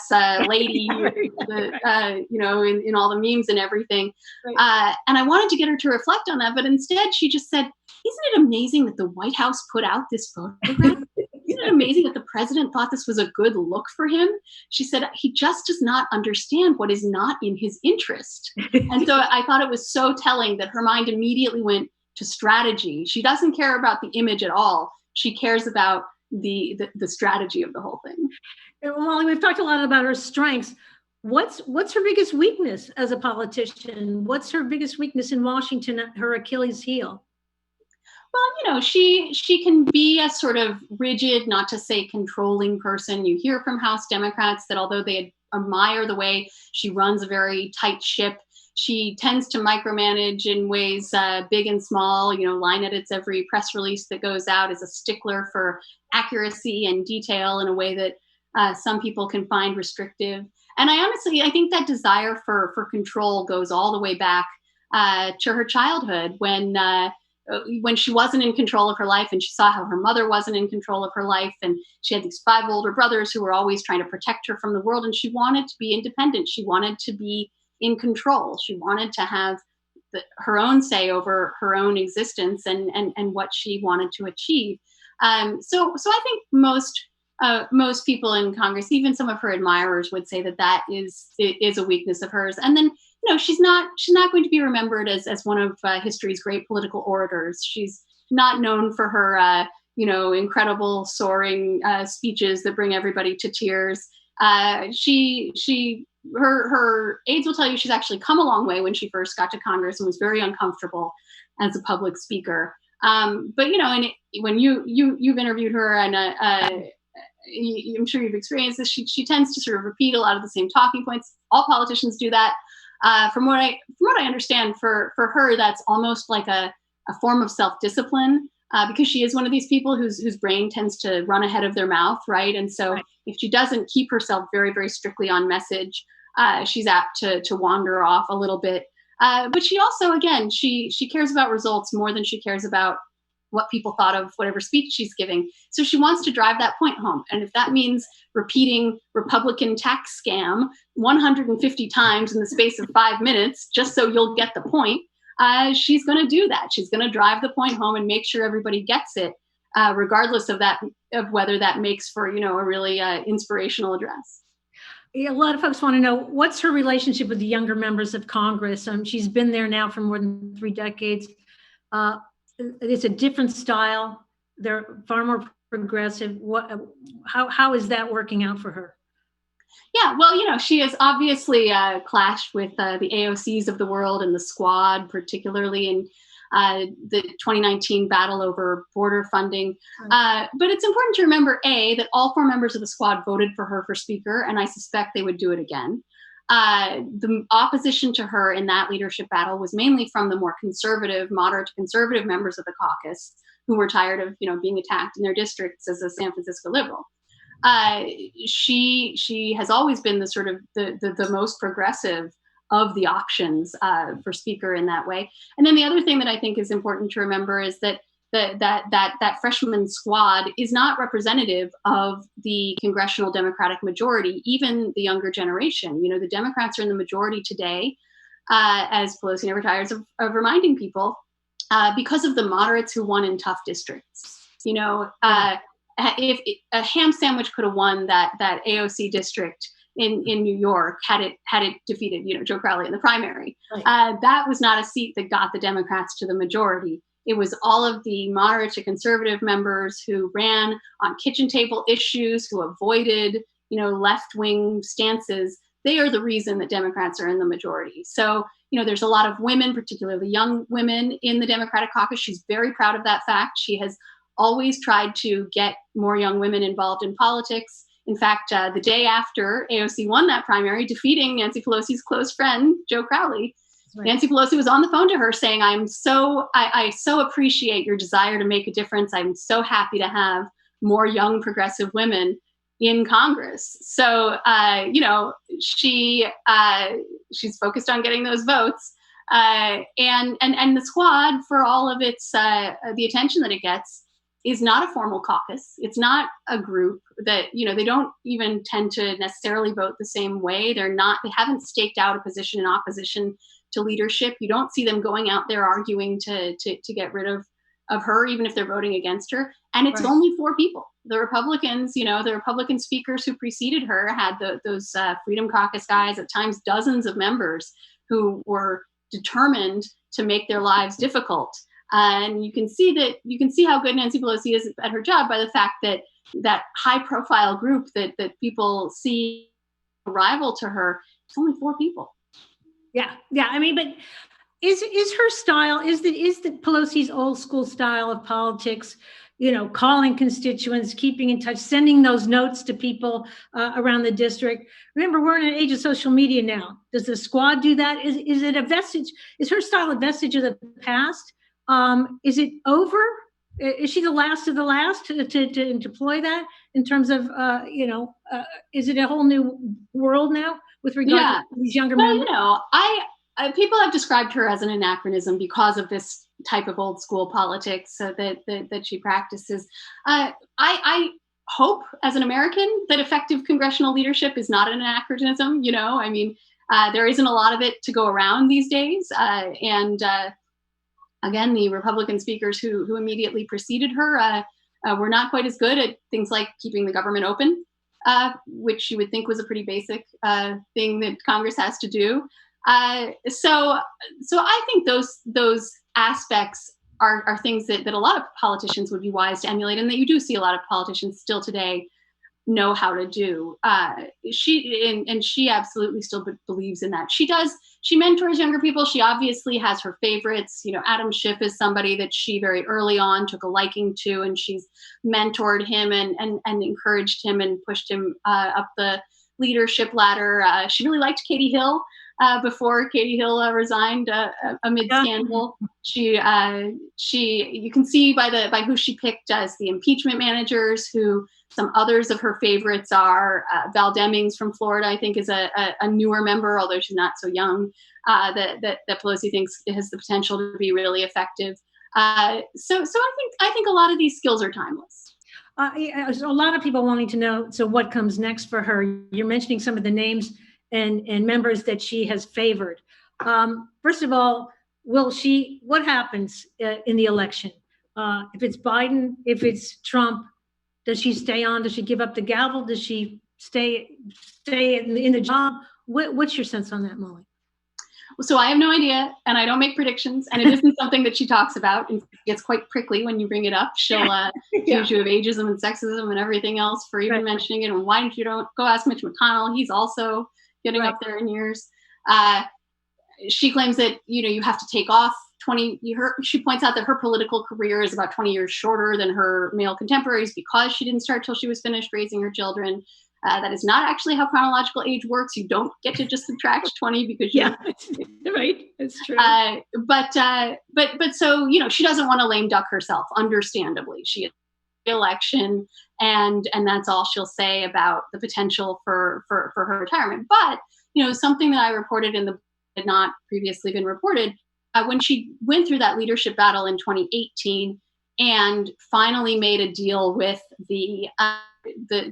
lady, in all the memes and everything. Right. And I wanted to get her to reflect on that, but instead she just said, "Isn't it amazing that the White House put out this photograph? Isn't it amazing that the president thought this was a good look for him?" She said, "He just does not understand what is not in his interest." And so I thought it was so telling that her mind immediately went to strategy. She doesn't care about the image at all. She cares about the strategy of the whole thing. Molly, we've talked a lot about her strengths. What's her biggest weakness as a politician? What's her biggest weakness in Washington, her Achilles heel? Well, she can be a sort of rigid, not to say controlling person. You hear from House Democrats that although they admire the way she runs a very tight ship, she tends to micromanage in ways big and small, line edits every press release that goes out, is a stickler for accuracy and detail in a way that some people can find restrictive. And I think that desire for control goes all the way back to her childhood when she wasn't in control of her life and she saw how her mother wasn't in control of her life. And she had these 5 older brothers who were always trying to protect her from the world. And she wanted to be independent. She wanted to be in control. She wanted to have her own say over her own existence and what she wanted to achieve. So I think most people in Congress, even some of her admirers, would say that is a weakness of hers. And then, she's not going to be remembered as one of history's great political orators. She's not known for her, incredible soaring speeches that bring everybody to tears. Her aides will tell you she's actually come a long way when she first got to Congress and was very uncomfortable as a public speaker. But when you've interviewed her, and I'm sure you've experienced this, she tends to sort of repeat a lot of the same talking points. All politicians do that. From what I understand, for her, that's almost like a form of self-discipline. Because she is one of these people whose brain tends to run ahead of their mouth, right? And so if she doesn't keep herself very, very strictly on message, she's apt to wander off a little bit. But she also, again, she cares about results more than she cares about what people thought of whatever speech she's giving. So she wants to drive that point home. And if that means repeating Republican tax scam 150 times in the space of 5 minutes, just so you'll get the point, she's going to do that. She's going to drive the point home and make sure everybody gets it, regardless of whether that makes for, a really inspirational address. A lot of folks want to know, what's her relationship with the younger members of Congress? She's been there now for more than 3 decades. It's a different style. They're far more progressive. How is that working out for her? Yeah, well, she has obviously clashed with the AOCs of the world and the Squad, particularly in the 2019 battle over border funding. But it's important to remember, that all 4 members of the Squad voted for her for Speaker, and I suspect they would do it again. The opposition to her in that leadership battle was mainly from the more conservative, moderate to conservative members of the caucus, who were tired of, being attacked in their districts as a San Francisco liberal. She has always been the sort of the most progressive of the options for speaker in that way. And then the other thing that I think is important to remember is that that freshman squad is not representative of the congressional Democratic majority, even the younger generation. The Democrats are in the majority today, as Pelosi never tires of reminding people, because of the moderates who won in tough districts. If a ham sandwich could have won that AOC district in New York had it defeated, Joe Crowley in the primary, right. That was not a seat that got the Democrats to the majority. It was all of the moderate to conservative members who ran on kitchen table issues, who avoided, left-wing stances. They are the reason that Democrats are in the majority. So, there's a lot of women, particularly young women, in the Democratic caucus. She's very proud of that fact. She has always tried to get more young women involved in politics. In fact, the day after AOC won that primary, defeating Nancy Pelosi's close friend, Joe Crowley, right. Nancy Pelosi was on the phone to her saying, I so appreciate your desire to make a difference. I'm so happy to have more young progressive women in Congress. So, she's focused on getting those votes. And the squad, for all of its the attention that it gets, is not a formal caucus. It's not a group that, they don't even tend to necessarily vote the same way. They haven't staked out a position in opposition to leadership. You don't see them going out there arguing to get rid of her, even if they're voting against her. And it's right. Only 4 people. The Republicans, the Republican speakers who preceded her had those Freedom Caucus guys, at times dozens of members who were determined to make their lives difficult. And you can see how good Nancy Pelosi is at her job by the fact that that high profile group that people see a rival to her, it's only 4 people. Yeah. I mean, but is her style, is the Pelosi's old school style of politics, calling constituents, keeping in touch, sending those notes to people around the district? Remember, we're in an age of social media now. Does the squad do that? Is it a vestige? Is her style a vestige of the past? Is it over? Is she the last of the last to deploy that in terms of, is it a whole new world now with regard to these younger members? People have described her as an anachronism because of this type of old school politics that she practices. I hope as an American that effective congressional leadership is not an anachronism. There isn't a lot of it to go around these days. Again, the Republican speakers who immediately preceded her were not quite as good at things like keeping the government open, which you would think was a pretty basic thing that Congress has to do. So I think those aspects are things that a lot of politicians would be wise to emulate, and that you do see a lot of politicians still today know how to do. She absolutely still believes in that. She mentors younger people. She obviously has her favorites. Adam Schiff is somebody that she very early on took a liking to, and she's mentored him and encouraged him and pushed him up the leadership ladder. She really liked Katie Hill before Katie Hill resigned amid scandal. You can see by who she picked as the impeachment managers, who some others of her favorites are. Val Demings from Florida, I think, is a newer member, although she's not so young, that Pelosi thinks has the potential to be really effective. So I think a lot of these skills are timeless. A lot of people wanting to know, so what comes next for her? You're mentioning some of the names and members that she has favored. First of all, what happens in the election? If it's Biden, if it's Trump, does she stay on? Does she give up the gavel? Does she stay in the job? What's your sense on that, Molly? So I have no idea, and I don't make predictions, and it isn't something that she talks about. It gets quite prickly when you bring it up. She'll accuse you of ageism and sexism and everything else for even mentioning it. And why don't you go ask Mitch McConnell? He's also getting up there in years. She claims that you have to take off 20. She points out that her political career is about 20 years shorter than her male contemporaries because she didn't start till she was finished raising her children. That is not actually how chronological age works. You don't get to just subtract 20 because yeah, right. It's true. But so, you know, she doesn't want to lame duck herself, understandably. She is election, and that's all she'll say about the potential for her retirement. But, you know, something that I reported in the book had not previously been reported, when she went through that leadership battle in 2018 and finally made a deal with the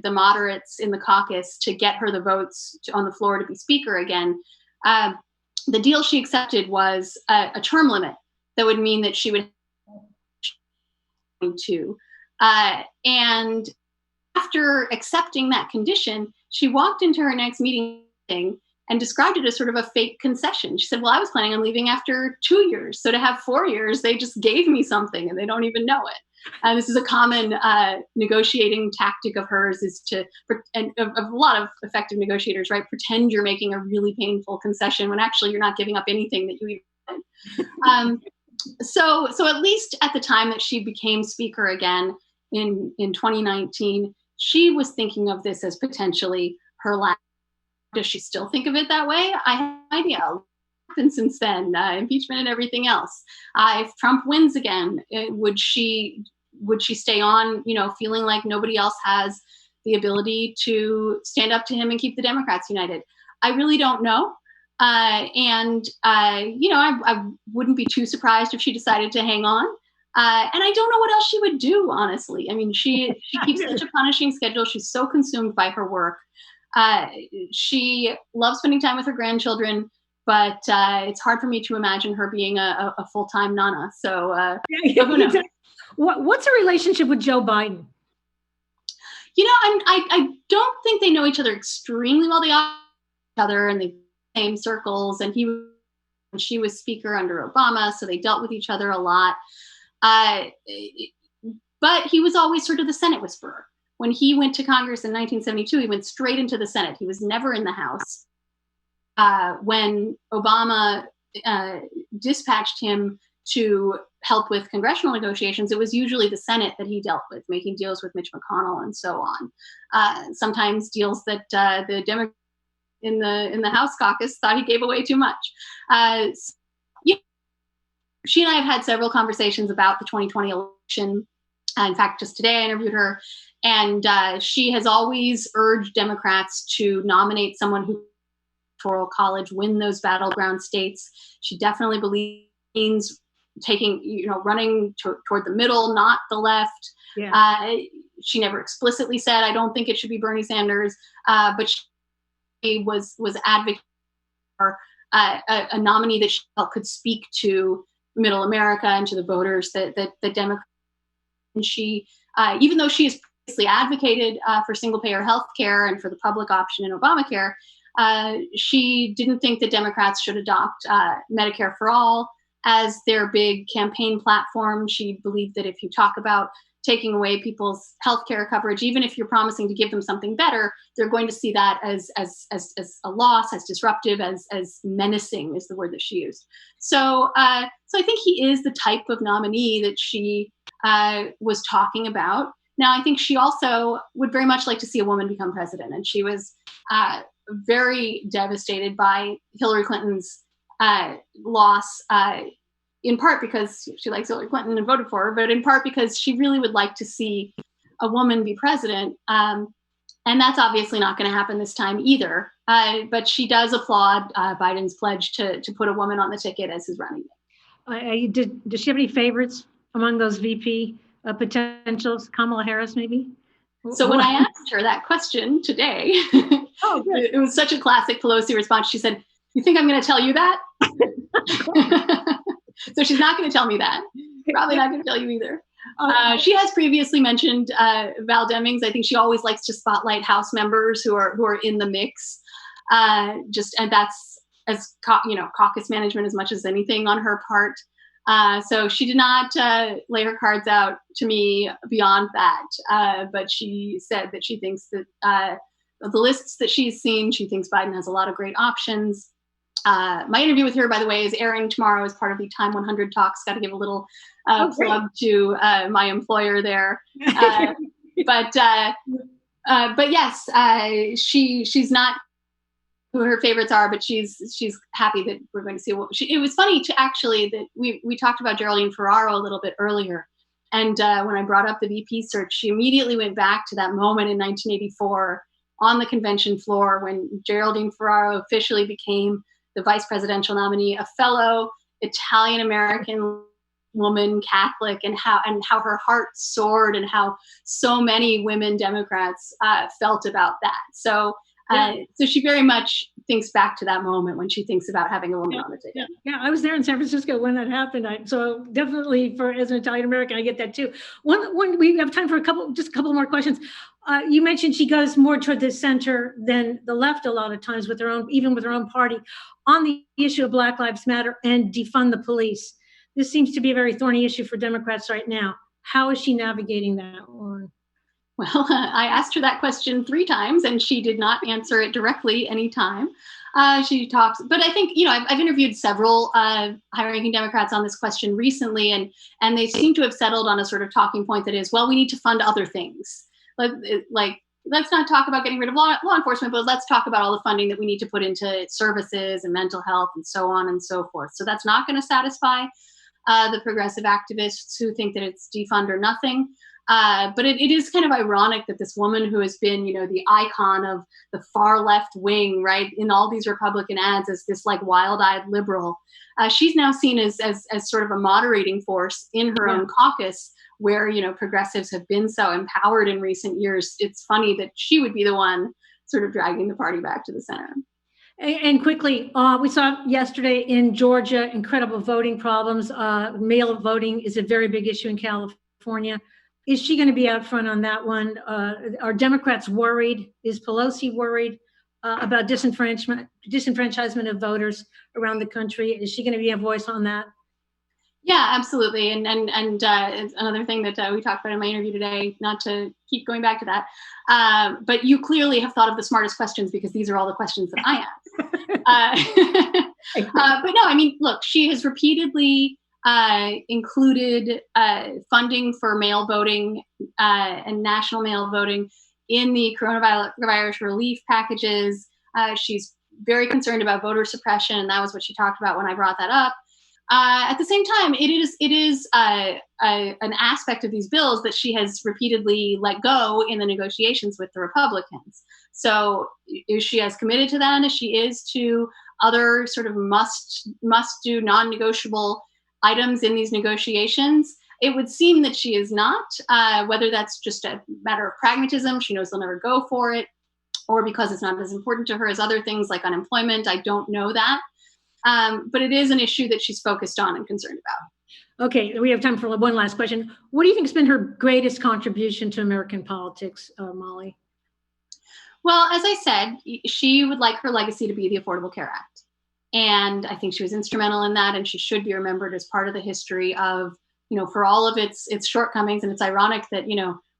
moderates in the caucus to get her the votes on the floor to be speaker again. The deal she accepted was a term limit that would mean that she would 22. And after accepting that condition, she walked into her next meeting and described it as sort of a fake concession. She said, well, I was planning on leaving after 2 years. So to have 4 years, they just gave me something and they don't even know it. And this is a common negotiating tactic of hers, is to, and of a lot of effective negotiators, right? Pretend you're making a really painful concession when actually you're not giving up anything that you even did. So at least at the time that she became speaker again in 2019, she was thinking of this as potentially her last. Does she still think of it that way? I have no idea. And since then, impeachment and everything else. If Trump wins again, would she stay on, you know, feeling like nobody else has the ability to stand up to him and keep the Democrats united? I really don't know. You know, I wouldn't be too surprised if she decided to hang on. And I don't know what else she would do, honestly. I mean, she keeps such a punishing schedule. She's so consumed by her work. She loves spending time with her grandchildren, but it's hard for me to imagine her being a full-time nana. So who knows? What's her relationship with Joe Biden? You know, I don't think they know each other extremely well. They know each other in the same circles, and she was speaker under Obama, so they dealt with each other a lot. But he was always sort of the Senate whisperer. When he went to Congress in 1972, he went straight into the Senate. He was never in the House. When Obama dispatched him to help with congressional negotiations, it was usually the Senate that he dealt with, making deals with Mitch McConnell and so on. Sometimes deals that the Democrats in the House caucus thought he gave away too much. She and I have had several conversations about the 2020 election. In fact, just today I interviewed her, and she has always urged Democrats to nominate someone who electoral college, win those battleground states. She definitely believes taking, you know, running toward the middle, not the left. Yeah. She never explicitly said, I don't think it should be Bernie Sanders, but she was advocating for a nominee that she felt could speak to middle America and to the voters that Democrats. And she, even though she has previously advocated for single-payer health care and for the public option in Obamacare, she didn't think that Democrats should adopt Medicare for All as their big campaign platform. She believed that if you talk about taking away people's healthcare coverage, even if you're promising to give them something better, they're going to see that as a loss, as disruptive, as menacing is the word that she used. So I think he is the type of nominee that she was talking about. Now, I think she also would very much like to see a woman become president, and she was very devastated by Hillary Clinton's loss, in part because she likes Hillary Clinton and voted for her, but in part because she really would like to see a woman be president. And that's obviously not going to happen this time either. But she does applaud Biden's pledge to put a woman on the ticket as his running mate. Does she have any favorites among those VP potentials? Kamala Harris, maybe? So when I asked her that question today, it was such a classic Pelosi response. She said, "You think I'm going to tell you that?" So she's not going to tell me that. Probably not going to tell you either. She has previously mentioned Val Demings. I think she always likes to spotlight House members who are in the mix. And that's as caucus management as much as anything on her part. So she did not lay her cards out to me beyond that. But she said that she thinks that the lists that she's seen, she thinks Biden has a lot of great options. My interview with her, by the way, is airing tomorrow as part of the Time 100 Talks. Got to give a little plug to my employer there. But But yes, she's not who her favorites are, but she's happy that we're going to see what it was funny to actually that we talked about Geraldine Ferraro a little bit earlier. And when I brought up the VP search, she immediately went back to that moment in 1984 on the convention floor when Geraldine Ferraro officially became the vice presidential nominee, a fellow Italian American woman, Catholic, and how her heart soared and how so many women Democrats felt about that. So so she very much thinks back to that moment when she thinks about having a woman on the ticket. Yeah, I was there in San Francisco when that happened. So definitely, as an Italian American, I get that too. One, we have time for just a couple more questions. You mentioned she goes more toward the center than the left a lot of times even with her own party, on the issue of Black Lives Matter and defund the police. This seems to be a very thorny issue for Democrats right now. How is she navigating that one? Well, I asked her that question 3 times and she did not answer it directly any time. She talks, but I think, I've interviewed several high-ranking Democrats on this question recently, and they seem to have settled on a sort of talking point that is, well, we need to fund other things. Like let's not talk about getting rid of law enforcement, but let's talk about all the funding that we need to put into services and mental health and so on and so forth. So that's not going to satisfy the progressive activists who think that it's defund or nothing. But it is kind of ironic that this woman who has been, the icon of the far left wing, right, in all these Republican ads as this like wild-eyed liberal, she's now seen as sort of a moderating force in her own caucus, where progressives have been so empowered in recent years. It's funny that she would be the one sort of dragging the party back to the center. And quickly, we saw yesterday in Georgia incredible voting problems. Mail voting is a very big issue in California. Is she going to be out front on that one? Are Democrats worried? Is Pelosi worried about disenfranchisement of voters around the country? Is she going to be a voice on that? Yeah, absolutely. And it's another thing that we talked about in my interview today, not to keep going back to that, but you clearly have thought of the smartest questions because these are all the questions that I ask. But no, I mean, look, she has repeatedly included funding for mail voting and national mail voting in the coronavirus relief packages. She's very concerned about voter suppression, and that was what she talked about when I brought that up. At the same time, it is an aspect of these bills that she has repeatedly let go in the negotiations with the Republicans. So is she as committed to that as she is to other sort of must do non-negotiable items in these negotiations? It would seem that she is not, whether that's just a matter of pragmatism, she knows they'll never go for it, or because it's not as important to her as other things like unemployment. I don't know that. But it is an issue that she's focused on and concerned about. Okay, we have time for one last question. What do you think has been her greatest contribution to American politics, Molly? Well, as I said, she would like her legacy to be the Affordable Care Act. And I think she was instrumental in that, and she should be remembered as part of the history of, for all of its shortcomings. And it's ironic that,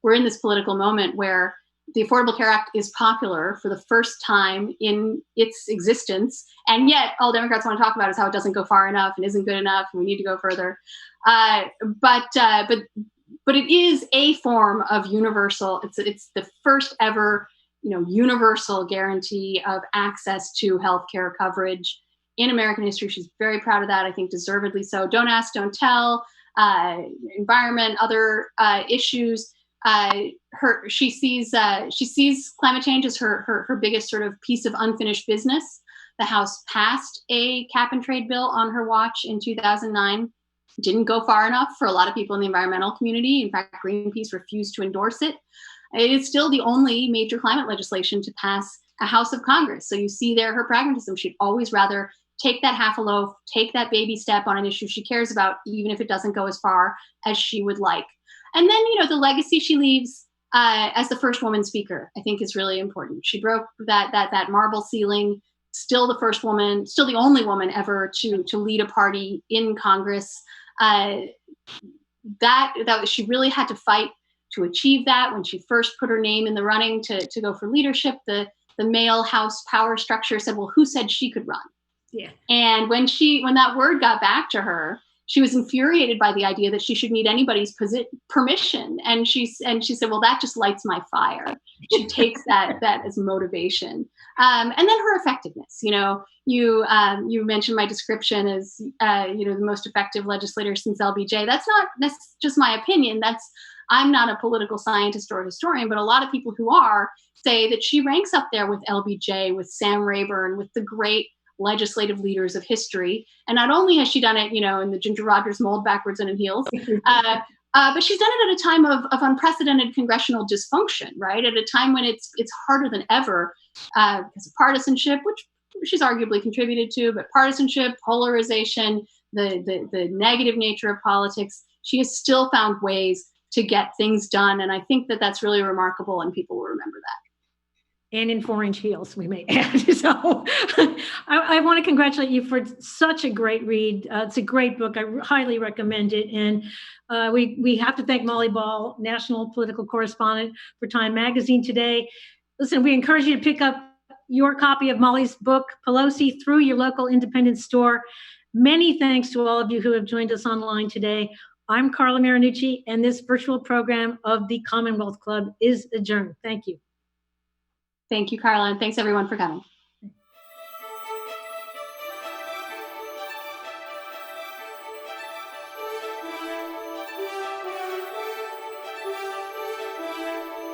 we're in this political moment where the Affordable Care Act is popular for the first time in its existence. And yet all Democrats want to talk about is how it doesn't go far enough and isn't good enough, and we need to go further. But it is a form of universal. It's the first ever, universal guarantee of access to healthcare coverage in American history. She's very proud of that. I think deservedly so. Don't ask, don't tell. Environment, other issues. She sees climate change as her biggest sort of piece of unfinished business. The House passed a cap and trade bill on her watch in 2009. Didn't go far enough for a lot of people in the environmental community. In fact, Greenpeace refused to endorse it. It is still the only major climate legislation to pass a House of Congress. So you see there her pragmatism. She'd always rather take that half a loaf, take that baby step on an issue she cares about, even if it doesn't go as far as she would like. And then, the legacy she leaves as the first woman speaker, I think is really important. She broke that marble ceiling, still the first woman, still the only woman ever to lead a party in Congress. That she really had to fight to achieve that. When she first put her name in the running to go for leadership, the male House power structure said, well, who said she could run? Yeah. And when that word got back to her, she was infuriated by the idea that she should need anybody's permission. And she said, well, that just lights my fire. She takes that as motivation. And then her effectiveness. You mentioned my description as the most effective legislator since LBJ. That's just my opinion. I'm not a political scientist or historian, but a lot of people who are say that she ranks up there with LBJ, with Sam Rayburn, with the great legislative leaders of history. And not only has she done it, in the Ginger Rogers mold, backwards and in heels, but she's done it at a time of unprecedented congressional dysfunction, right? At a time when it's harder than ever because of partisanship, which she's arguably contributed to, but partisanship, polarization, the negative nature of politics, she has still found ways to get things done. And I think that that's really remarkable, and people will remember that. And in 4-inch heels, we may add. So I want to congratulate you for such a great read. It's a great book. I highly recommend it. And we have to thank Molly Ball, national political correspondent for Time Magazine today. Listen, we encourage you to pick up your copy of Molly's book, Pelosi, through your local independent store. Many thanks to all of you who have joined us online today. I'm Carla Marinucci, and this virtual program of the Commonwealth Club is adjourned. Thank you. Thank you, Carla, and thanks everyone for coming.